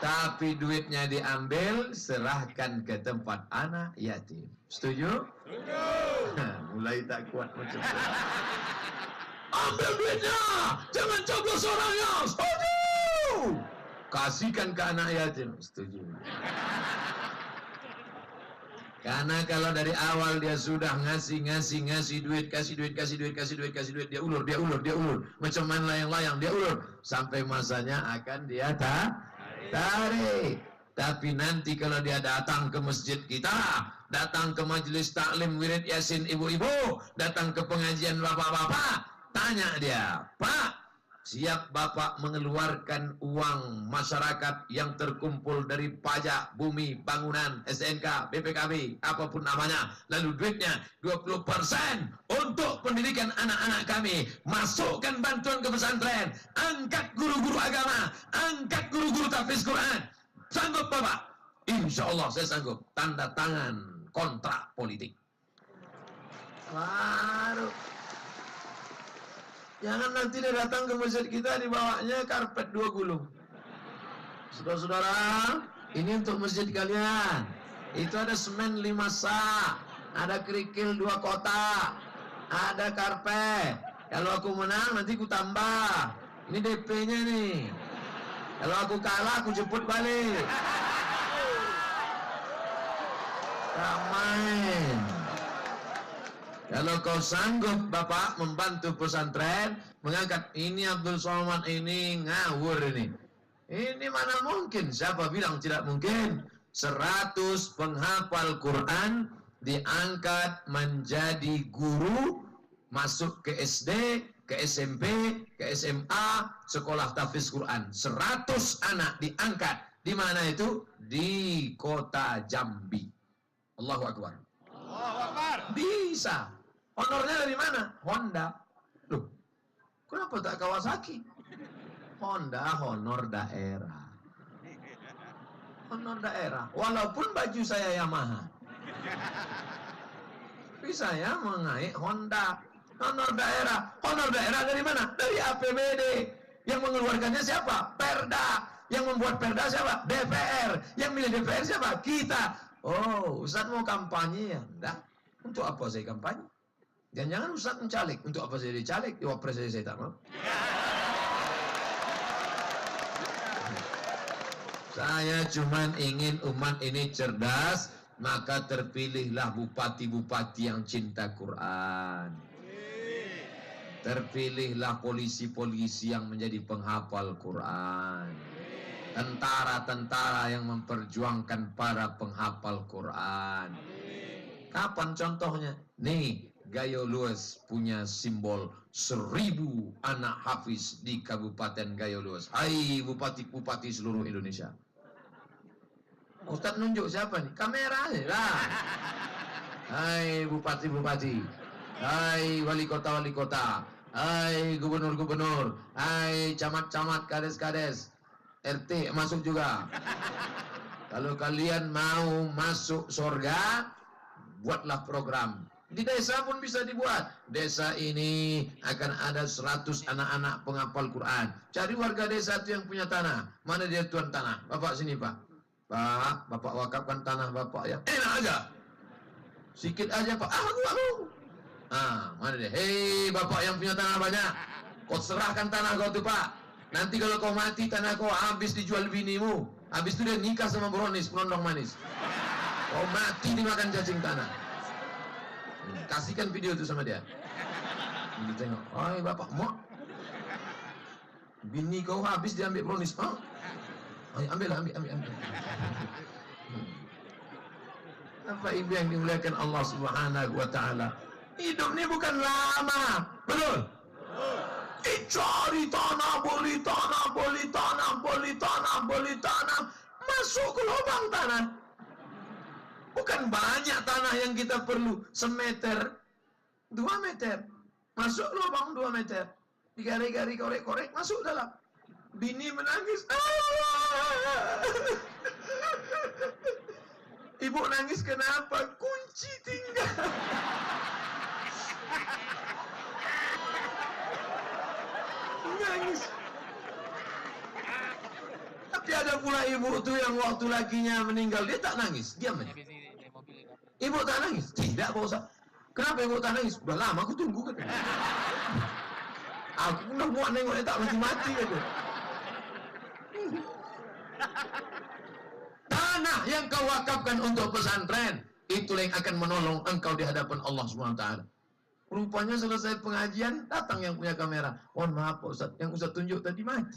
Tapi duitnya diambil, serahkan ke tempat anak yatim. Setuju? Setuju. Mulai tak kuat macam itu. Ambil duitnya, jangan coblos orangnya. Setuju. Kasihkan ke anak yatim. Setuju. Karena kalau dari awal dia sudah ngasih duit, kasih duit, dia ulur, macam main layang-layang, dia ulur, sampai masanya akan dia tarik. Tapi nanti kalau dia datang ke masjid kita, datang ke majelis taklim wirid yasin ibu-ibu, datang ke pengajian bapak-bapak, tanya dia, Pak, siap Bapak mengeluarkan uang masyarakat yang terkumpul dari pajak, bumi, bangunan, SNK, BPKB, apapun namanya, lalu duitnya 20% untuk pendidikan anak-anak kami, masukkan bantuan ke pesantren, angkat guru-guru agama, angkat guru-guru tahfiz Quran. Sanggup Bapak? Insya Allah saya sanggup. Tanda tangan kontrak politik. Baru. Jangan nanti dia datang ke masjid kita, dibawanya karpet 2 gulung. Saudara-saudara, ini untuk masjid kalian. Itu ada semen 5 sak, ada kerikil 2 kotak, ada karpet. Kalau aku menang nanti ku tambah. Ini DP-nya nih. Kalau aku kalah aku jemput balik. Tak main. Kalau kau sanggup Bapak membantu pesantren, mengangkat ini Abdul Somad ini ngawur ini. Ini mana mungkin? Siapa bilang tidak mungkin? 100 penghafal Quran diangkat menjadi guru, masuk ke SD, ke SMP, ke SMA, sekolah tahfiz Quran. 100 anak diangkat. Di mana itu? Di kota Jambi. Allahu Akbar. Allahu Akbar. Bisa. Honornya dari mana? Honda. Loh, kenapa tak Kawasaki? Honda honor daerah. Honor daerah. Walaupun baju saya Yamaha, tapi saya mengaik Honda. Honor daerah. Honor daerah dari mana? Dari APBD. Yang mengeluarkannya siapa? Perda. Yang membuat perda siapa? DPR. Yang milih DPR siapa? Kita. Oh, Ustaz mau kampanye ya? Enggak. Untuk apa saya kampanye? Jangan-jangan Ustaz mencalik. Untuk apa saya dicalik? Ya, wapres saya tak mau. Saya cuman ingin umat ini cerdas, maka terpilihlah bupati-bupati yang cinta Quran. Terpilihlah polisi-polisi yang menjadi penghafal Quran. Tentara-tentara yang memperjuangkan para penghafal Quran. Kapan contohnya? Nih, Gayo Lues punya simbol 1000 anak hafiz di Kabupaten Gayo Lues. Hai bupati-bupati seluruh Indonesia. Ustadz nunjuk siapa nih? Kamera aja lah. Hai bupati-bupati, hai wali kota, hai gubernur-gubernur, hai camat-camat, kades-kades, RT masuk juga. Kalau kalian mau masuk surga, buatlah program. Di desa pun bisa dibuat. Desa ini akan ada 100 anak-anak penghafal Quran. Cari warga desa itu yang punya tanah. Mana dia tuan tanah? Bapak sini Pak. Pak, Bapak wakafkan tanah Bapak ya. Enak aja. Sikit aja Pak. Aku. Mana dia? Hei Bapak yang punya tanah banyak, kau serahkan tanah kau tuh Pak. Nanti kalau kau mati tanah kau habis dijual binimu. Habis itu dia nikah sama Bronis, penondong manis. Kau mati dimakan cacing tanah. Kasihkan video itu sama dia. Dia tengok, hai Bapak, mau bini kau habis diambil Bronis. Ambil. Apa ibu yang dimuliakan Allah Subhanahu wa taala? Hidup ini bukan lama. Betul? Cari tanah, beli tanah, masuk ke lubang tanah. Bukan banyak tanah yang kita perlu, semeter, 2 meter, masuk lubang 2 meter, digari-gari, korek-korek, masuk dalam. Bini menangis. Ibu nangis kenapa? Kunci tinggal. Nangis. Tapi ada pula ibu tuh yang waktu lakinya meninggal dia tak nangis, diam aja. Ibu tak nangis? Tidak Pak Ustaz. Kenapa ibu tak nangis? Udah lama aku tunggu kan. Aku udah muak nengok dia tak mati-mati gitu. Tanah yang kau wakafkan untuk pesantren, itulah yang akan menolong engkau di hadapan Allah Subhanahu wa taala. Rupanya selesai pengajian, datang yang punya kamera. Mohon maaf Pak Ustaz, yang Ustaz tunjuk tadi mati.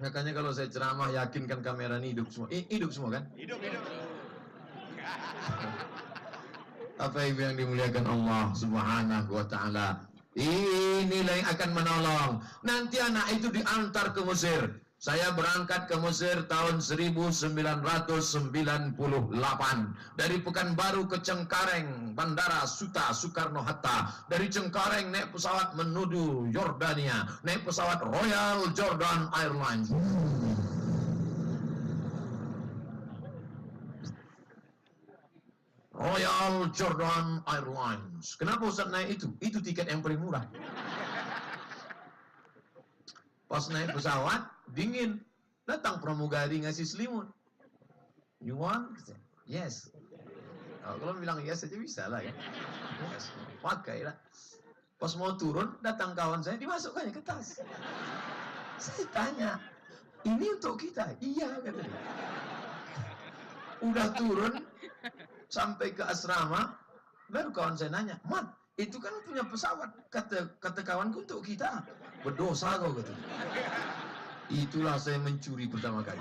Makanya kalau saya ceramah, yakinkan kamera ini hidup semua. Hidup semua kan? Hidup. Apa ibu yang dimuliakan Allah Subhanahu wa taala? Inilah yang akan menolong. Nanti anak itu diantar ke Mesir. Saya berangkat ke Mesir tahun 1998 dari Pekanbaru ke Cengkareng, Bandara Suta Soekarno-Hatta. Dari Cengkareng naik pesawat menuju Yordania, naik pesawat Royal Jordan Airlines. Royal Jordan Airlines. Kenapa Ustaz naik itu? Itu tiket yang paling murah. Pas naik pesawat, dingin. Datang pramugari ngasih selimut. You want? Yes. Kalau bilang yes aja bisa lah ya. Yes. Pakai lah. Pas mau turun, datang kawan saya, dimasukkannya ke tas. Saya tanya, ini untuk kita? Iya, katanya. Udah turun, sampai ke asrama, baru kawan saya nanya, Mat, itu kan punya pesawat, kata kawanku untuk kita. Berdosa kau, kata. Itulah saya mencuri pertama kali.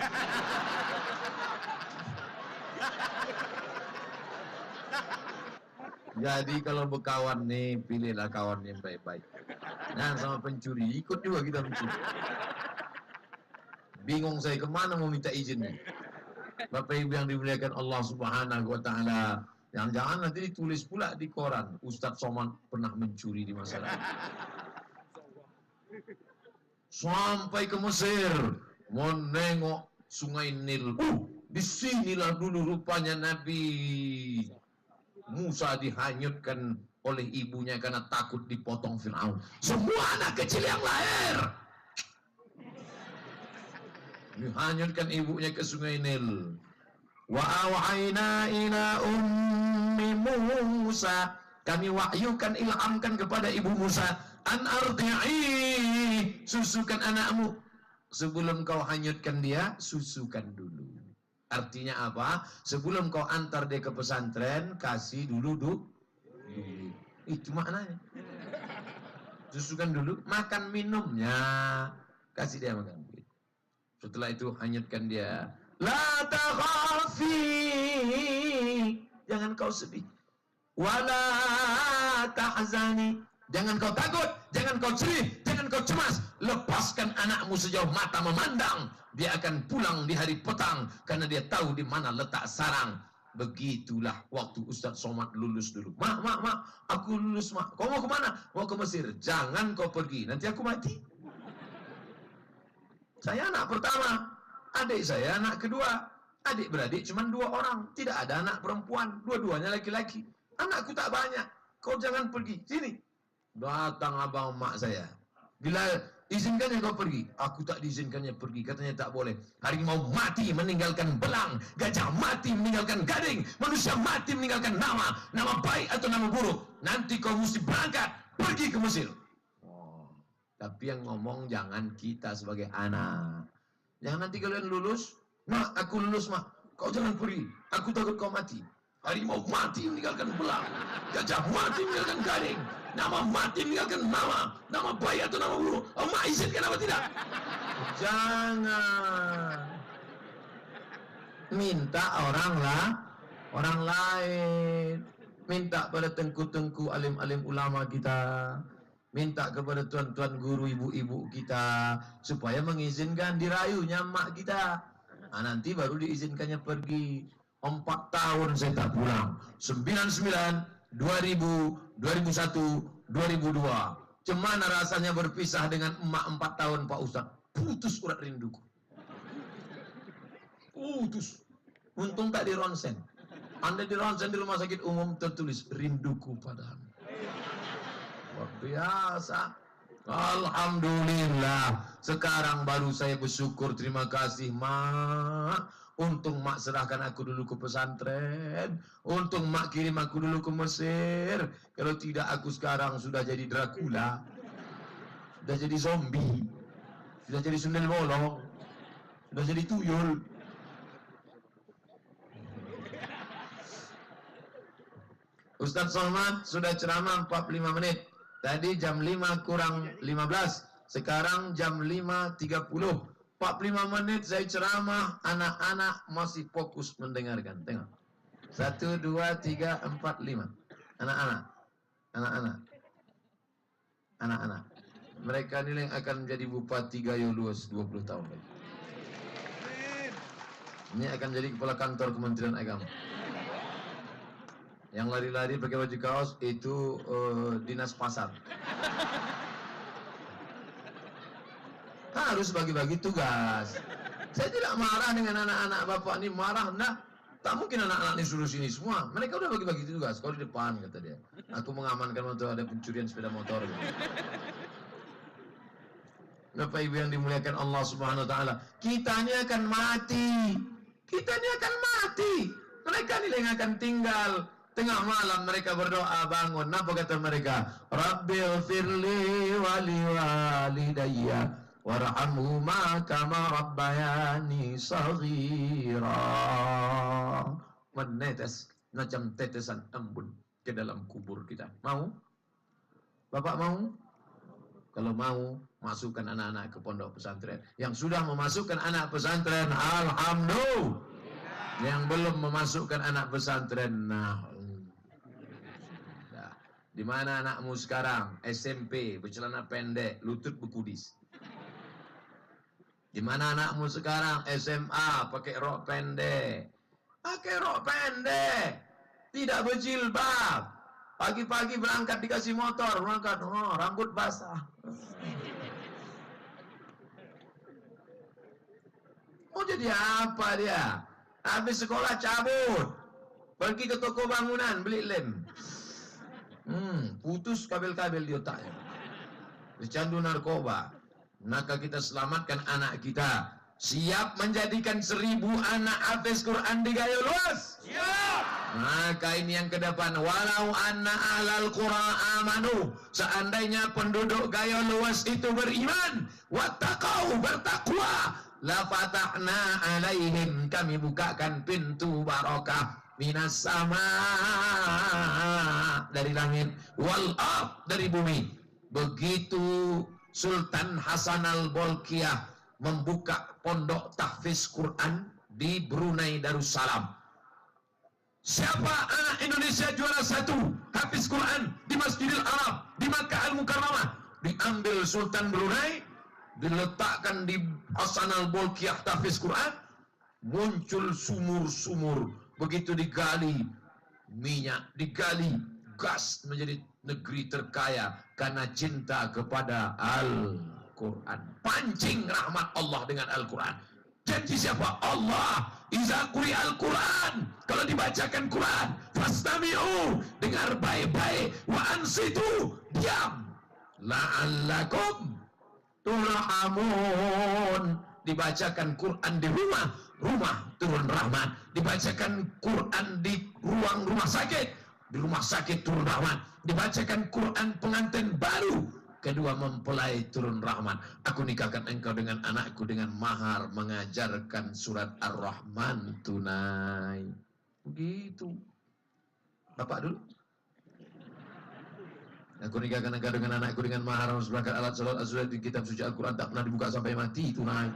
Jadi kalau berkawan nih, pilihlah kawan yang baik-baik. Nah, sama pencuri, ikut juga kita mencuri. Bingung saya kemana mau minta izin nih. Bapak Ibu yang dimuliakan Allah Subhanahu wa taala, jangan-jangan nanti ditulis pula di koran, Ustadz Somad pernah mencuri di masa lalu. Sampai ke Mesir, mau nengok Sungai Nil. Disinilah dulu rupanya Nabi Musa dihanyutkan oleh ibunya karena takut dipotong Fir'aun. Semua anak kecil yang lahir dihanyutkan ibunya ke Sungai Nil. Wa awhayna ila ummi Musa, kami wahyukan, ilhamkan kepada ibu Musa, an ardi'i, susukan anakmu. sebelum kau hanyutkan dia, susukan dulu. Artinya apa? Sebelum kau antar dia ke pesantren, kasih dulu duit. Itu maknanya. Susukan dulu, makan minumnya, kasih dia makan duit. Setelah itu hanyutkan dia. La takhafi, jangan kau sedih. Wala tahzani, jangan kau takut, jangan kau sedih, jangan kau cemas. Lepaskan anakmu sejauh mata memandang. Dia akan pulang di hari petang karena dia tahu di mana letak sarang. Begitulah waktu Ustadz Somad lulus dulu. Mak, aku lulus, mak. Kau mau kemana? Mau ke Mesir. Jangan kau pergi, nanti aku mati. Saya anak pertama, adik saya anak kedua. Adik beradik cuma 2 orang, tidak ada anak perempuan, dua-duanya laki-laki. Anakku tak banyak, kau jangan pergi. Sini. Datang abang mak saya. Bila izinkannya kau pergi, aku tak diizinkannya pergi, katanya tak boleh. Harimau mati meninggalkan belang, gajah mati meninggalkan gading, manusia mati meninggalkan nama baik atau nama buruk. Nanti kau mesti berangkat pergi ke Mesir. Tapi yang ngomong jangan kita sebagai anak. Jangan nanti kalian lulus, mak aku lulus mak, kau jangan pergi, aku takut kau mati. Harimau mati meninggalkan belang, gajah mati meninggalkan gading, nama mati meninggalkan nama baik atau nama buruk. Oh, mak izinkan apa tidak? Jangan minta orang lain, minta pada tengku-tengku alim-alim ulama kita, minta kepada tuan-tuan guru ibu-ibu kita supaya mengizinkan dirayunya mak kita. Nah, nanti baru diizinkannya pergi. 4 tahun saya tak pulang. 99, 2000, 2001, 2002. Cemana rasanya berpisah dengan emak 4 tahun Pak Ustadz. Putus urat rinduku. Putus. Untung tak di ronsen. Anda di ronsen di rumah sakit umum tertulis rinduku padamu. Luar biasa. Alhamdulillah. Sekarang baru saya bersyukur, terima kasih mak. Untung mak serahkan aku dulu ke pesantren. Untung mak kirim aku dulu ke Mesir. Kalau tidak aku sekarang sudah jadi Dracula, sudah jadi zombie, sudah jadi sundel bolong, sudah jadi tuyul. Ustadz Somad sudah ceramah 45 menit. Tadi jam 5 kurang 15, sekarang jam 5.30. 45 menit saya ceramah, anak-anak masih fokus mendengarkan. Tengok. 1, 2, 3, 4, 5. Anak-anak. Mereka ini yang akan menjadi Bupati Gayo Luas 20 tahun lagi. Ini akan jadi kepala kantor Kementerian Agama. Yang lari-lari pakai baju kaos itu dinas pasar. Harus bagi-bagi tugas. Saya tidak marah dengan anak-anak bapak ini, marah enggak. Tak mungkin anak-anak ini suruh sini semua. Mereka udah bagi-bagi tugas. Kalau di depan kata dia, aku mengamankan waktu ada pencurian sepeda motor. Bapak Ibu yang dimuliakan Allah Subhanahu Wa Taala, kita ini akan mati. Mereka ini yang akan tinggal. Tengah malam mereka berdoa bangun. Apa kata mereka? Rabbil firli wali walidayya warhamhuma kama rabbayani saghira. Menetes macam tetesan embun ke dalam kubur kita. Mau? Bapak mau? Kalau mau, masukkan anak-anak ke pondok pesantren. Yang sudah memasukkan anak pesantren, alhamdulillah. Yang belum memasukkan anak pesantren, nah, di mana anakmu sekarang? SMP, bercelana pendek, lutut berkudis. Di mana anakmu sekarang? SMA, pakai rok pendek. Tidak berjilbab. Pagi-pagi berangkat dikasih motor, berangkat, rambut basah. Mau jadi apa dia? Habis sekolah cabut, pergi ke toko bangunan beli lem. Putus kabel-kabel di otaknya, dicandu narkoba. Maka kita selamatkan anak kita. Siap menjadikan 1000 anak hafiz Quran di Gayo Luas? Siap. Maka ini yang ke depan, walau anna ahlal qura amanu, seandainya penduduk Gayo Luas itu beriman, wattaqau, bertakwa, la fatahna alaihim, kami bukakan pintu barakah minas sama, dari langit, wal ard, dari bumi. Begitu Sultan Hasan al-Bolkiah membuka pondok tahfiz Quran di Brunei Darussalam. Siapa anak Indonesia juara 1 hafiz Quran di Masjidil Arab di Makkah Al-Mukarramah, diambil Sultan Brunei, diletakkan di Hasan al-Bolkiah tahfiz Quran, muncul sumur-sumur. Begitu digali minyak, digali gas, menjadi negeri terkaya karena cinta kepada Al-Quran. Pancing rahmat Allah dengan Al-Quran. Janji siapa? Allah. Iza quri Al-Quran, kalau dibacakan Quran, fastami'u, dengar baik-baik, wa ansitu, diam, la'allakum turhamun. Dibacakan Quran di rumah, rumah turun rahmat. Dibacakan Quran di ruang rumah sakit, di rumah sakit turun rahmat. Dibacakan Quran pengantin baru, kedua mempelai turun rahmat. Aku nikahkan engkau dengan anakku dengan mahar, mengajarkan surat Ar-Rahman tunai. Begitu. Bapak dulu. Aku nikahkan engkau dengan anakku dengan mahar, sebagai alat salat az-zulat di kitab suci Al-Quran, tak pernah dibuka sampai mati tunai.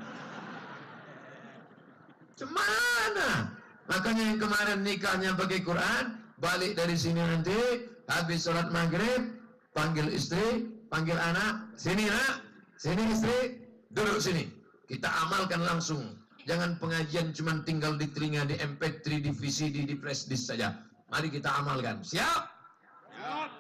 Cemana? Makanya yang kemarin nikahnya pakai Quran, balik dari sini nanti habis sholat maghrib, panggil istri, panggil anak, sini nak, sini istri, duduk sini. Kita amalkan langsung. Jangan pengajian cuma tinggal di telinga, di MP3, di VCD, di flash disk saja. Mari kita amalkan. Siap?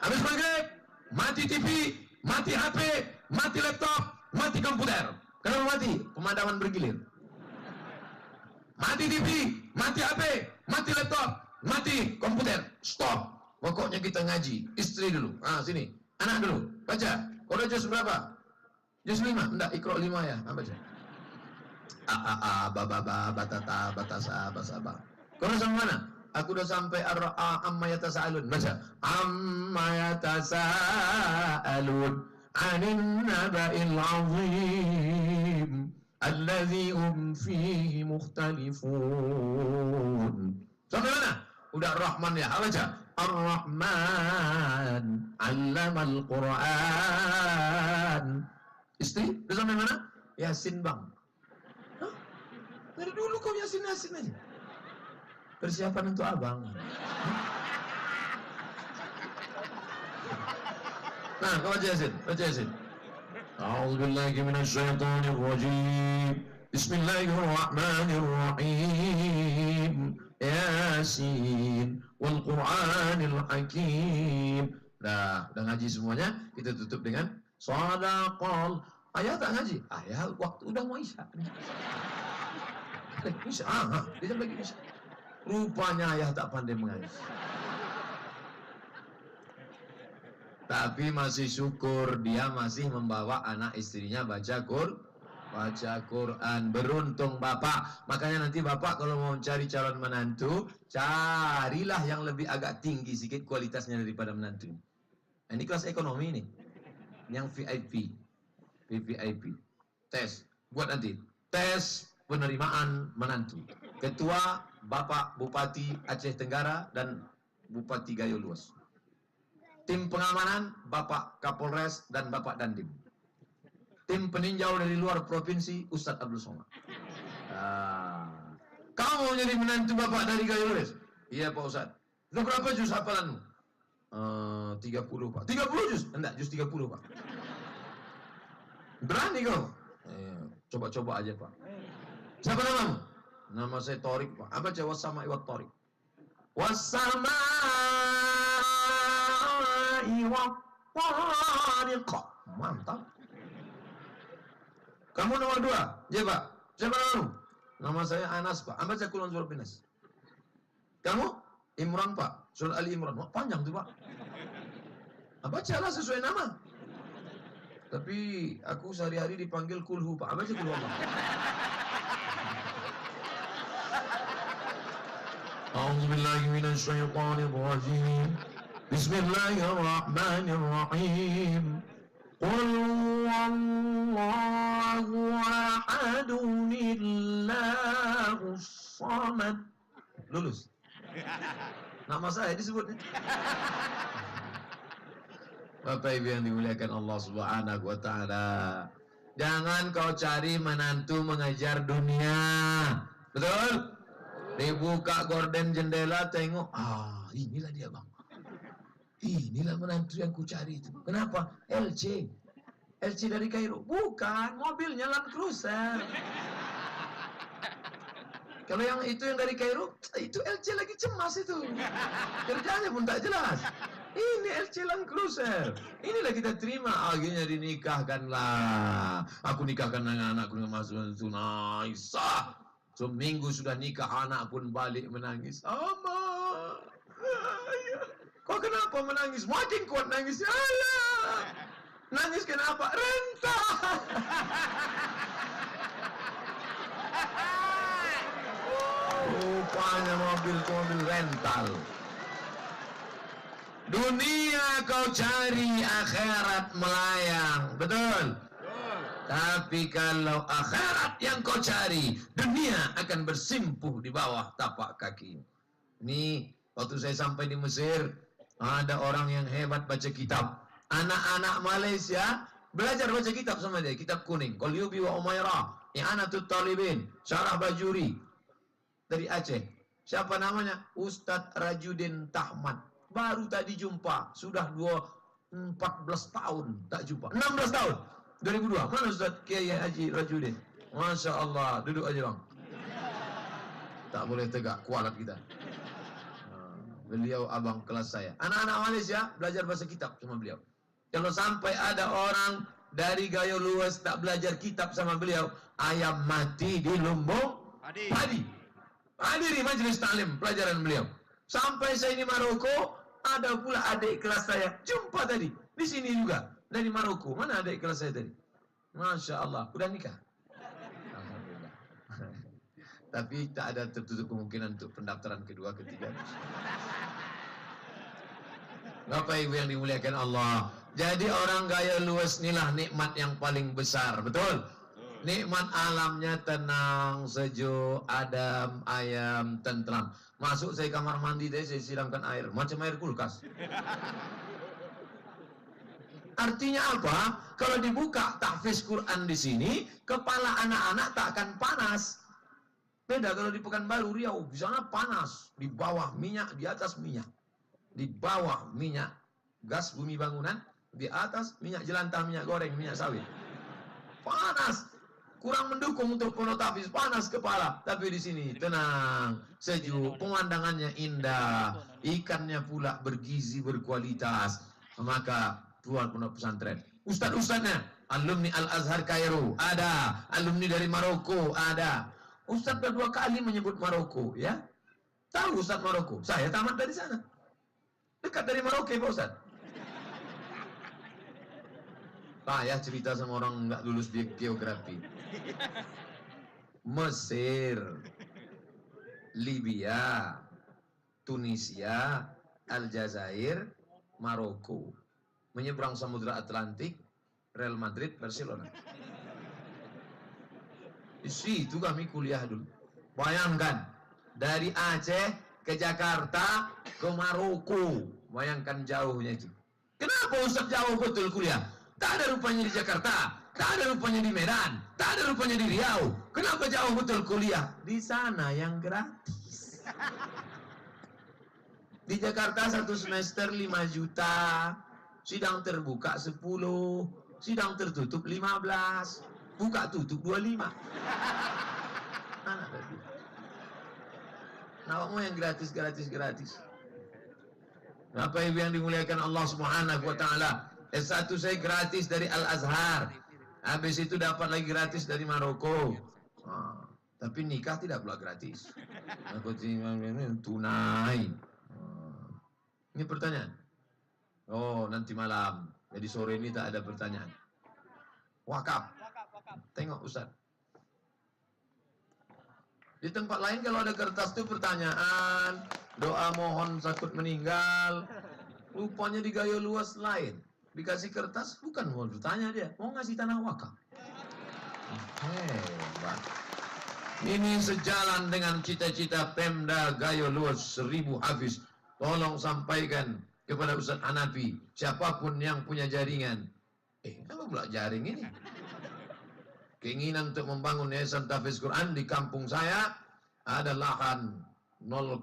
Habis maghrib, mati TV, mati HP, mati laptop, mati komputer. Kenapa mati? Pemadaman bergilir. Mati TV, mati HP, mati laptop, mati komputer. Stop. Pokoknya kita ngaji. Istri dulu. Ah, sini. Anak dulu. Baca. Kau udah juz berapa? Juz 5? Enggak, Iqra 5 ya. Baca. Batata, batasa, basaba. Kau udah sampai mana? Aku udah sampai amma yatasa'alun. Baca. Amma yatasa'alun 'anil naba'il 'azim alladzi hum fihi mukhtalifun. Sampai mana? Udah Rahman ya. Baca. Ar-Rahman 'allamal Qur'an. Istri, udah sampai mana? Yasin bang. Hah? Dari dulu kau Yasin aja. Persiapan untuk abang. Nah, kau baca Yasin, baca Yasin. A'udzubillahi minasyaitonir rajim. Bismillahirrahmanirrahim. Yasin wal Qur'anil Hakim. Udah ngaji semuanya, kita tutup dengan shadaqal. Ayah tak ngaji? Ayah waktu udah mau isya. Isya, dia lagi isya. Rupanya ayah tak pandai mengaji. Tapi masih syukur dia masih membawa anak istrinya baca Quran. Beruntung bapak. Makanya nanti bapak kalau mau cari calon menantu, carilah yang lebih agak tinggi sedikit kualitasnya daripada menantu. Ini kelas ekonomi nih. Yang VIP. Tes. Buat nanti. Tes penerimaan menantu. Ketua Bapak Bupati Aceh Tenggara dan Bupati Gayo Luas. Tim pengamanan Bapak Kapolres dan Bapak Dandim. Tim peninjau dari luar provinsi Ustadz Abdul Somad. Kamu mau jadi menantu Bapak dari Gayo Luas? Iya Pak Ustadz. Lu berapa juz hafalanmu? 30 Pak. 30 juz? Enggak, juz 30 Pak. Berani kau? Coba-coba aja Pak. Siapa namamu? Nama saya Torik Pak. Apa baca wasama iwat Torik? Wasama iwat Torik. Mantap. Kamu nomor 2? Ya Pak. Siapa namamu? Nama saya Anas Pak. Apa baca Qul A'udzu Birabbin Nas? Kamu? Imran Pak. Surah Ali Imran. Wah, panjang tuh Pak. Bacalah sesuai nama. Tapi aku sehari-hari dipanggil Kulhu Pak. Baca Kulhu Allah. A'udzubillahi minasyaitonirrajim. Bismillahirrahmanirrahim. Qul huwallahu ahadun illahus samad. Lulus. Nama saya disebut. Bapak Ibu yang dimuliakan Allah Subhanahu wa taala. Jangan kau cari menantu mengejar dunia. Betul? Dibuka gorden jendela, tengok, inilah dia bang. Inilah menantu yang ku cari itu. Kenapa? LC dari Kairo. Bukan, mobilnya Land Cruiser. Kalau yang itu yang dari Kairo, itu LC lagi cemas itu. Kerjanya pun tak jelas. Ini LC Land Cruiser. Inilah kita terima. Akhirnya dinikahkanlah. Aku nikahkan dengan anakku dengan Mas Naisah. Seminggu sudah nikah, anak pun balik menangis. Ama, kok kenapa menangis? Makin kuat nangisnya. Alah, nangis kenapa? Renta. Rupanya mobil rental. Dunia kau cari, akhirat melayang. Betul? Tapi kalau akhirat yang kau cari, dunia akan bersimpuh di bawah tapak kaki. Ini waktu saya sampai di Mesir, ada orang yang hebat baca kitab. Anak-anak Malaysia belajar baca kitab sama dia, kitab kuning. Qalyubi wa Umairah, I'anatul Talibin, Syarah Bajuri. Dari Aceh. Siapa namanya? Ustadz Rajudin Tahmad. Baru tadi jumpa, sudah 14 tahun tak jumpa. 16 tahun. 2002. Mana Ustaz Kiai Haji Rajudin? Masya Allah, duduk aja bang. Tak boleh tegak, kualat kita. Beliau abang kelas saya. Anak-anak Malaysia belajar bahasa kitab sama beliau. Kalau sampai ada orang dari Gayo Luas tak belajar kitab sama beliau, ayam mati di lumbung padi. Hadiri majelis taklim pelajaran beliau. Sampai saya di Maroko, ada pula adik kelas saya. Jumpa tadi di sini juga. Dari Maroko. Mana adik kelas saya tadi? Masya Allah. Udah nikah? Alhamdulillah. Tapi tak ada tertutup kemungkinan untuk pendaftaran kedua, ketiga. Bapak Ibu yang dimuliakan Allah. Jadi orang gaya luas inilah nikmat yang paling besar. Betul? Nikmat alamnya tenang, sejuk, adem, ayam, tentram. Masuk saya kamar mandi tadi, saya siramkan air. Macam air kulkas. Artinya apa? Kalau dibuka tahfiz Quran di sini, kepala anak-anak tak akan panas. Beda kalau di Pekanbaru Riau, di sana panas, di bawah minyak, di atas minyak. Di bawah minyak gas bumi bangunan, di atas minyak jelantah, minyak goreng, minyak sawit. Panas. Kurang mendukung untuk penuh tahfiz, panas kepala. Tapi di sini tenang, sejuk, pemandangannya indah, ikannya pula bergizi, berkualitas. Maka keluar pondok pesantren. Ustadz-ustadznya, alumni Al-Azhar Kairo, ada. Alumni dari Maroko, ada. Ustadz berdua kali menyebut Maroko, ya. Tahu Ustadz Maroko? Saya tamat dari sana. Dekat dari Maroko, Pak Ustadz. Payah cerita sama orang nggak lulus di geografi. Mesir, Libya, Tunisia, Aljazair, Maroko. Menyeberang Samudra Atlantik, Real Madrid, Barcelona. Di situ kami kuliah dulu. Bayangkan, dari Aceh ke Jakarta ke Maroko. Bayangkan jauhnya itu. Kenapa Ustaz jauh betul kuliah? Tak ada rupanya di Jakarta, tak ada rupanya di Medan, tak ada rupanya di Riau. Kenapa jauh betul kuliah? Di sana yang gratis. Di Jakarta 1 semester 5 juta. Sidang terbuka 10, sidang tertutup 15, buka tutup 25. Nawakmu yang gratis. Bapak Ibu yang dimuliakan Allah Subhanahu wa taala. S1 saya gratis dari Al-Azhar. Habis itu dapat lagi gratis dari Maroko. Tapi nikah tidak pula gratis. Aku tunai. Ini pertanyaan. Oh, nanti malam. Jadi sore ini tak ada pertanyaan. Wakaf. Tengok Ustaz. Di tempat lain kalau ada kertas itu pertanyaan, doa mohon sakit meninggal. Rupanya di Gayo Luas lain. Dikasih kertas, bukan mau bertanya dia, mau ngasih tanah wakaf. Hebat. Ini sejalan dengan cita-cita Pemda Gayo Luas 1000 Hafiz. Tolong sampaikan kepada Ustaz Hanafi, siapapun yang punya jaringan. Apa pula jaring ini? Keinginan untuk membangun yayasan tahfiz Quran di kampung saya, ada lahan 0,5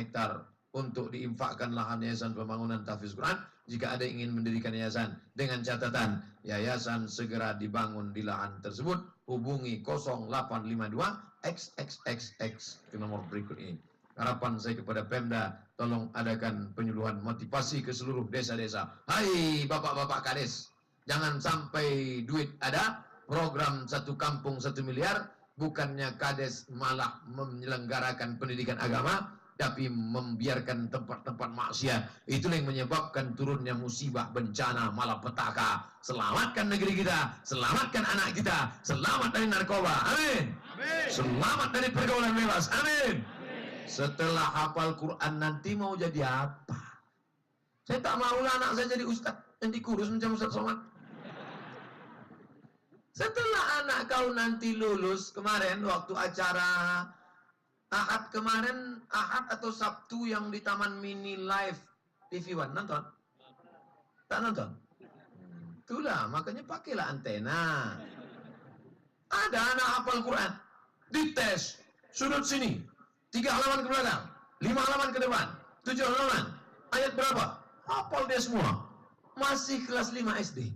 hektar untuk diinfakkan lahan yayasan pembangunan tahfiz Quran. Jika ada ingin mendirikan yayasan, dengan catatan yayasan segera dibangun di lahan tersebut, hubungi 0852 XXXX ke nomor berikut ini. Harapan saya kepada Pemda, tolong adakan penyuluhan motivasi ke seluruh desa-desa. Hai bapak-bapak kades, jangan sampai duit ada, program satu kampung 1 miliar, bukannya kades malah menyelenggarakan pendidikan agama, tapi membiarkan tempat-tempat maksiat. Itulah yang menyebabkan turunnya musibah, bencana, malapetaka. Selamatkan negeri kita, selamatkan anak kita, selamat dari narkoba, amin. Selamat dari pergaulan bebas, amin. Setelah hafal Quran nanti mau jadi apa? Saya tak mau anak saya jadi ustaz yang dikurus macam Ustaz Somad. Setelah anak kau nanti lulus, kemarin waktu acara Ahad kemarin, Ahad atau Sabtu yang di Taman Mini Live TV One, nonton? Tak nonton? Itulah, makanya pakailah antena. Ada anak hafal Quran, dites, sudut sini, 3 halaman ke belakang, 5 halaman ke depan, 7 halaman, ayat berapa? Hafal dia semua. Masih kelas 5 SD.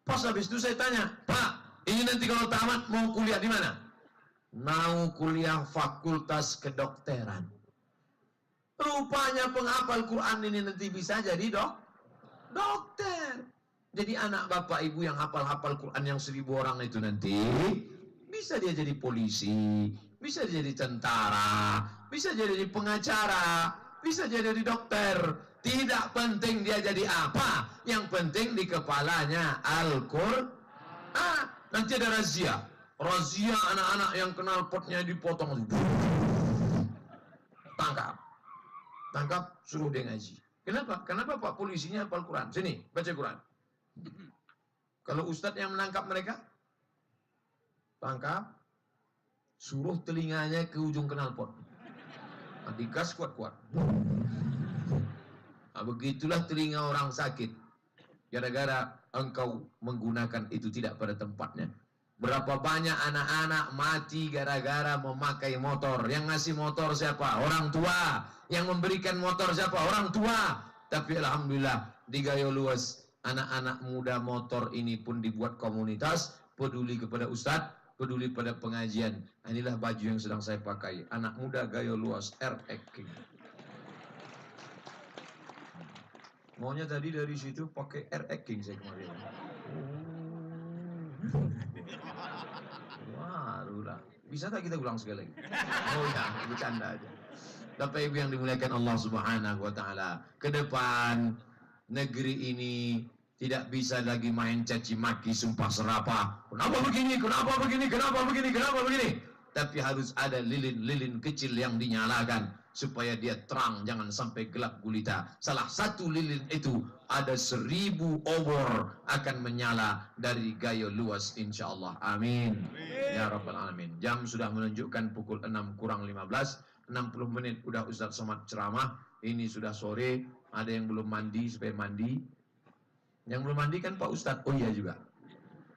Pas habis itu saya tanya, Pak, ini nanti kalau tamat mau kuliah di mana? Mau kuliah fakultas kedokteran. Rupanya penghafal Quran ini nanti bisa jadi dokter. Jadi anak bapak ibu yang hafal-hafal Quran yang 1000 orang itu nanti bisa dia jadi polisi, bisa jadi tentara, bisa jadi pengacara, bisa jadi dokter. Tidak penting dia jadi apa, yang penting di kepalanya Al-Quran. Nanti ada razia anak-anak yang kenal potnya dipotong, tangkap, suruh dia ngaji. Kenapa Pak polisinya hafal Quran? Sini, baca Quran. Kalau ustadz yang menangkap mereka, tangkap, suruh telinganya ke ujung knalpot, digas kuat-kuat. Nah, begitulah telinga orang sakit, gara-gara engkau menggunakan itu tidak pada tempatnya. Berapa banyak anak-anak mati gara-gara memakai motor. Yang ngasih motor siapa? Orang tua. Yang memberikan motor siapa? Orang tua. Tapi alhamdulillah di Gayo Luas, anak-anak muda motor ini pun dibuat komunitas, peduli kepada ustadz, peduli pada pengajian. Inilah baju yang sedang saya pakai. Anak muda Gayo Luas, RX King. Maunya tadi dari situ pakai RX King saya kemarin. Waduh, bisa tak kita ulang sekali lagi? Oh ya, bercanda aja. Bapak Ibu yang dimuliakan Allah Subhanahu wa taala, ke depan negeri ini tidak bisa lagi main caci maki, sumpah serapah. Kenapa begini? Kenapa begini? Kenapa begini? Kenapa begini? Tapi harus ada lilin-lilin kecil yang dinyalakan supaya dia terang, jangan sampai gelap gulita. Salah satu lilin itu ada 1000 obor akan menyala dari Gayo Luas insyaallah. Amin. Ya rabbal alamin. Jam sudah menunjukkan pukul 6 kurang 15, 60 menit udah Ustaz Somad ceramah. Ini sudah sore, ada yang belum mandi supaya mandi. Yang belum mandi kan Pak Ustadz. Oh iya juga.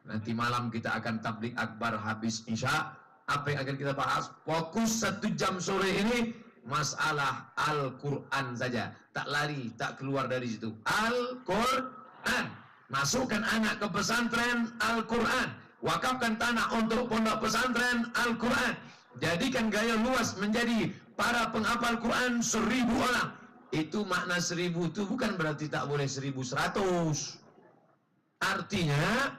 Nanti malam kita akan tablik akbar habis isya. Apa yang akan kita bahas? Fokus 1 jam sore ini masalah Al-Quran saja. Tak lari, tak keluar dari situ. Al-Quran. Masukkan anak ke pesantren Al-Quran. Wakafkan tanah untuk pondok pesantren Al-Quran. Jadikan Gayo Luas menjadi para penghafal Quran 1000 orang. Itu makna 1000 itu bukan berarti tak boleh 1100. Artinya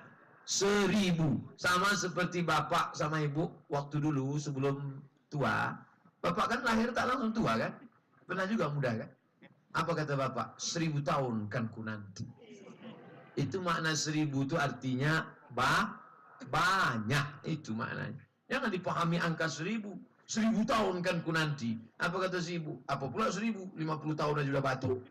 1000. Sama seperti bapak sama ibu waktu dulu sebelum tua. Bapak kan lahir tak langsung tua kan? Pernah juga muda kan? Apa kata bapak? 1000 tahun kan ku nanti. Itu makna 1000 itu artinya banyak. Itu maknanya. Jangan dipahami angka 1000. 1000 tahun kan ku nanti. Apa kata si ibu? Apa pula 1000? 50 tahun aja sudah batu.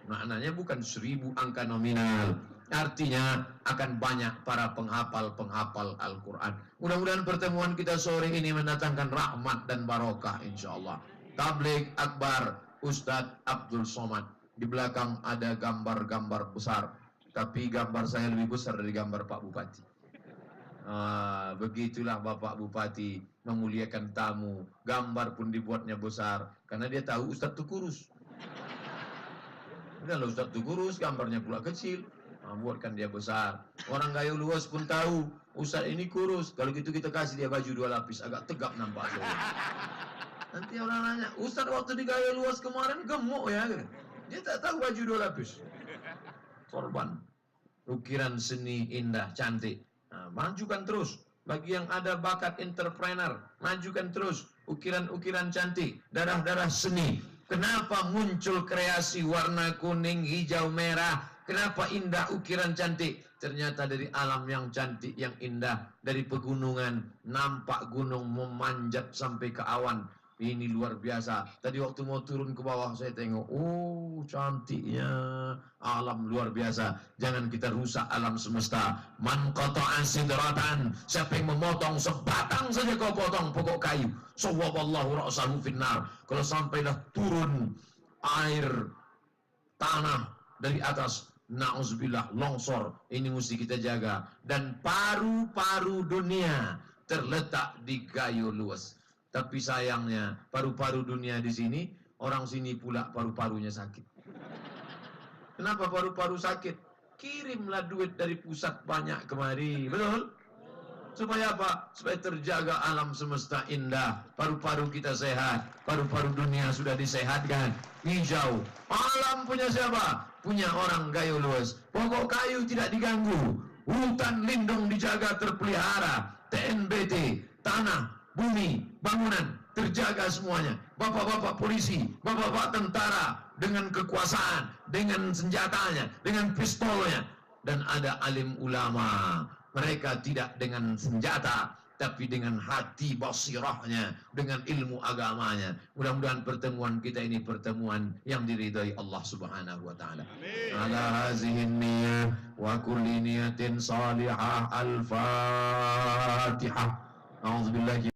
Maknanya bukan 1000 angka nominal. Artinya akan banyak para penghafal Al-Quran. Mudah-mudahan pertemuan kita sore ini mendatangkan rahmat dan barokah insyaallah. Tabligh Akbar Ustadz Abdul Somad. Di belakang ada gambar-gambar besar, tapi gambar saya lebih besar dari gambar Pak Bupati. Begitulah Bapak Bupati memuliakan tamu. Gambar pun dibuatnya besar karena dia tahu Ustadz itu kurus. Kalau Ustadz itu kurus, gambarnya pula kecil. Buatkan dia besar. Orang Gayo Luas pun tahu Ustadz ini kurus. Kalau gitu kita kasih dia baju 2 lapis, agak tegap nampaknya. Nanti orang nanya, Ustadz waktu di Gayo Luas kemarin gemuk ya? Dia tak tahu baju 2 lapis. Korban. Ukiran seni indah, cantik. Nah, majukan terus. Bagi yang ada bakat entrepreneur, majukan terus. Ukiran-ukiran cantik, darah-darah seni. Kenapa muncul kreasi warna kuning, hijau, merah? Kenapa indah ukiran cantik? Ternyata dari alam yang cantik, yang indah. Dari pegunungan, nampak gunung memanjat sampai ke awan. Ini luar biasa. Tadi waktu mau turun ke bawah saya tengok, oh cantiknya alam luar biasa. Jangan kita rusak alam semesta. Man qata'a sidratan, siapa yang memotong sebatang saja kau potong pokok kayu, sawwaballahu ra'sahu finnar. Kalau sampailah turun air tanah dari atas, na'udzubillah, longsor. Ini mesti kita jaga. Dan paru-paru dunia terletak di Gayo Luas. Tapi sayangnya paru-paru dunia di sini, orang sini pula paru-parunya sakit. Kenapa paru-paru sakit? Kirimlah duit dari pusat banyak kemari, betul? Supaya apa? Supaya terjaga alam semesta indah. Paru-paru kita sehat, paru-paru dunia sudah disehatkan, hijau. Alam punya siapa? Punya orang Gayo Luas. Pokok kayu tidak diganggu, hutan lindung dijaga terpelihara, TNBT, tanah, bumi, bangunan terjaga semuanya. Bapak-bapak polisi, bapak-bapak tentara dengan kekuasaan, dengan senjatanya, dengan pistolnya. Dan ada alim ulama, mereka tidak dengan senjata tapi dengan hati basirahnya, dengan ilmu agamanya. Mudah-mudahan pertemuan kita ini pertemuan yang diridhai Allah Subhanahu wa taala. Ala hazihin niyyah wa kulli niyatin salihah. Al-Fatihah. A'udzubillahi